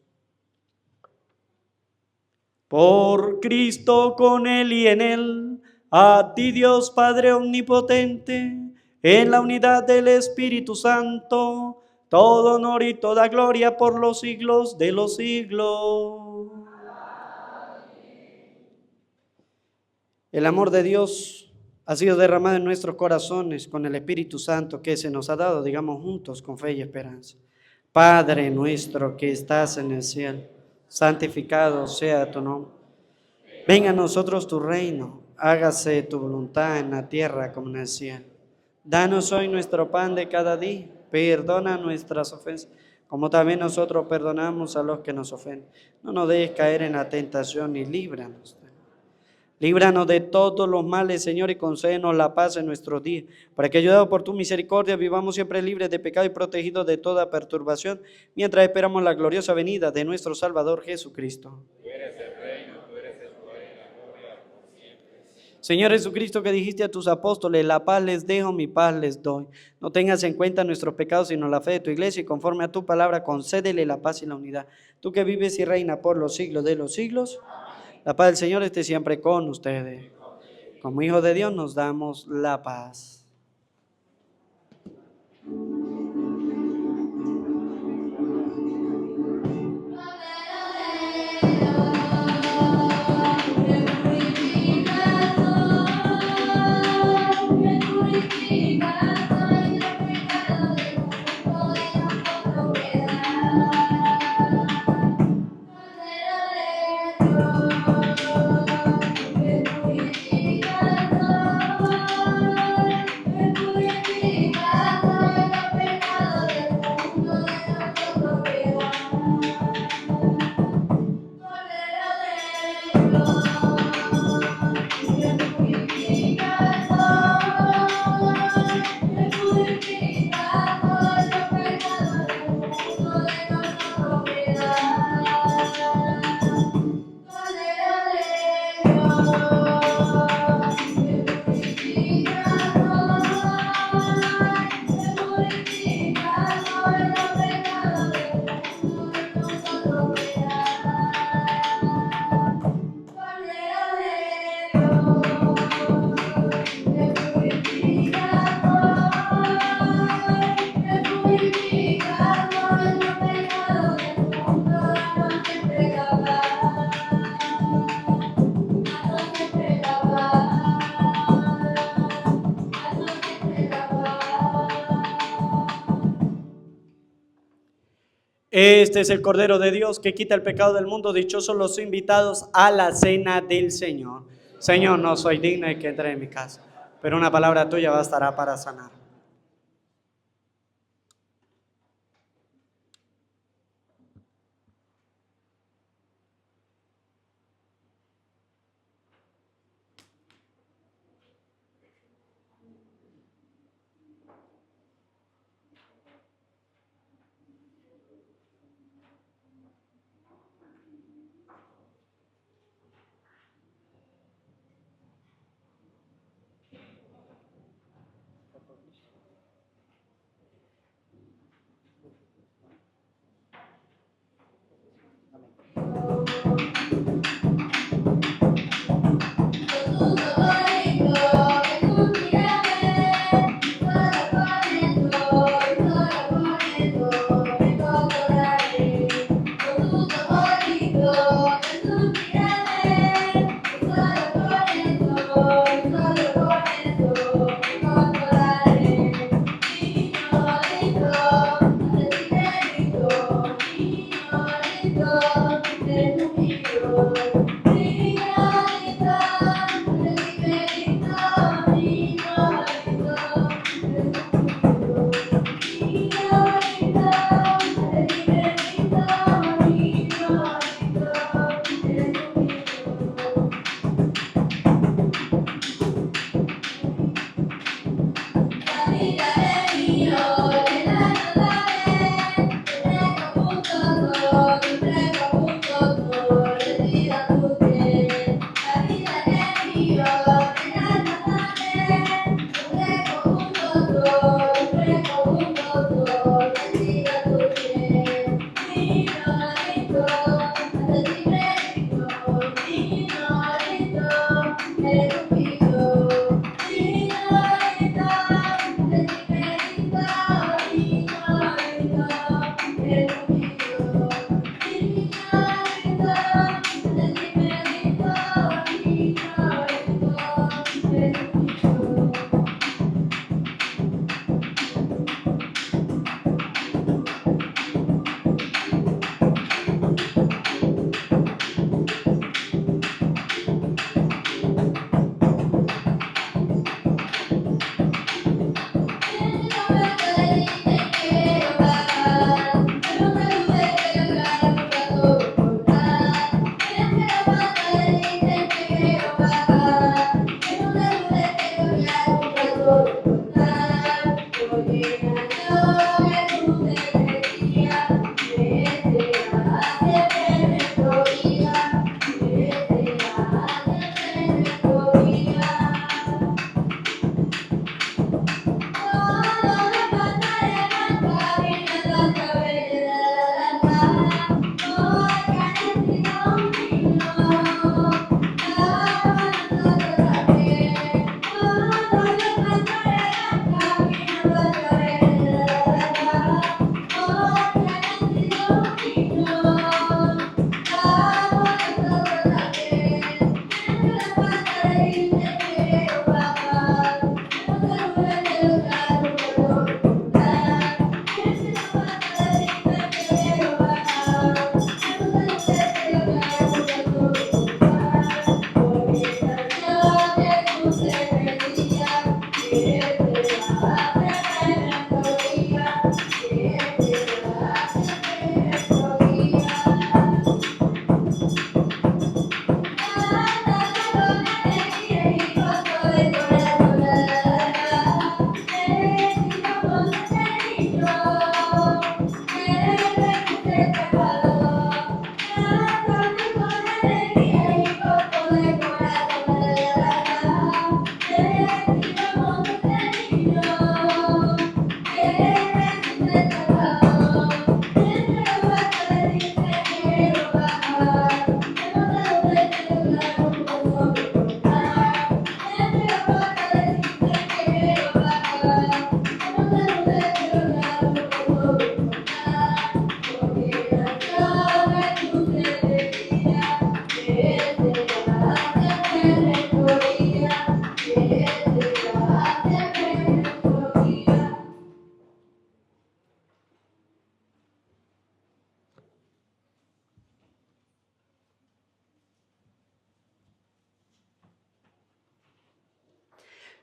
Por Cristo, con Él y en Él, a ti Dios Padre Omnipotente, en la unidad del Espíritu Santo, todo honor y toda gloria por los siglos de los siglos. El amor de Dios ha sido derramado en nuestros corazones con el Espíritu Santo que se nos ha dado, digamos juntos, con fe y esperanza. Padre nuestro que estás en el cielo, santificado sea tu nombre. Venga a nosotros tu reino, hágase tu voluntad en la tierra como en el cielo. Danos hoy nuestro pan de cada día, perdona nuestras ofensas, como también nosotros perdonamos a los que nos ofenden. No nos dejes caer en la tentación y líbranos. Líbranos de todos los males, Señor, y concédenos la paz en nuestros días, para que, ayudados por tu misericordia, vivamos siempre libres de pecado y protegidos de toda perturbación, mientras esperamos la gloriosa venida de nuestro Salvador Jesucristo. Tú eres el reino, tú eres el poder y la gloria por siempre. Señor Jesucristo, que dijiste a tus apóstoles: la paz les dejo, mi paz les doy. No tengas en cuenta nuestros pecados, sino la fe de tu iglesia, y conforme a tu palabra, concédele la paz y la unidad. Tú que vives y reinas por los siglos de los siglos. La paz del Señor esté siempre con ustedes. Como hijos de Dios nos damos la paz. Este es el Cordero de Dios que quita el pecado del mundo. Dichosos los invitados a la cena del Señor. Señor, no soy digno de que entre en mi casa, pero una palabra tuya bastará para sanar.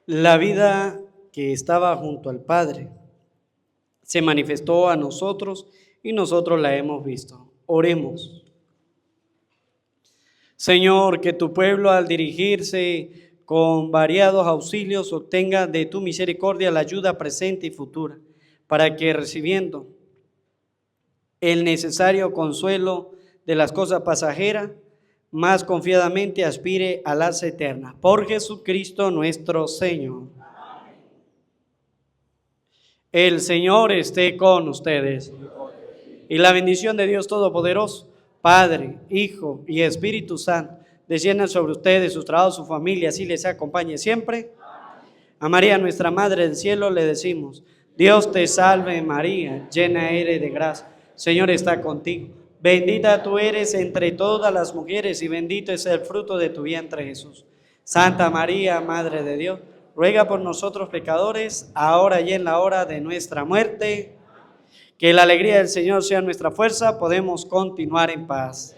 La vida que estaba junto al Padre se manifestó a nosotros y nosotros la hemos visto. Oremos. Señor, que tu pueblo al dirigirse con variados auxilios obtenga de tu misericordia la ayuda presente y futura, para que recibiendo el necesario consuelo de las cosas pasajeras, más confiadamente aspire a las eternas. Por Jesucristo nuestro Señor. El Señor esté con ustedes. Y la bendición de Dios Todopoderoso, Padre, Hijo y Espíritu Santo, desciendan sobre ustedes, sus trabajos, su familia, así les acompañe siempre. A María, nuestra Madre del Cielo, le decimos: Dios te salve María, llena eres de gracia, Señor está contigo. Bendita tú eres entre todas las mujeres y bendito es el fruto de tu vientre Jesús. Santa María, Madre de Dios, ruega por nosotros pecadores, ahora y en la hora de nuestra muerte. Que la alegría del Señor sea nuestra fuerza, podemos continuar en paz.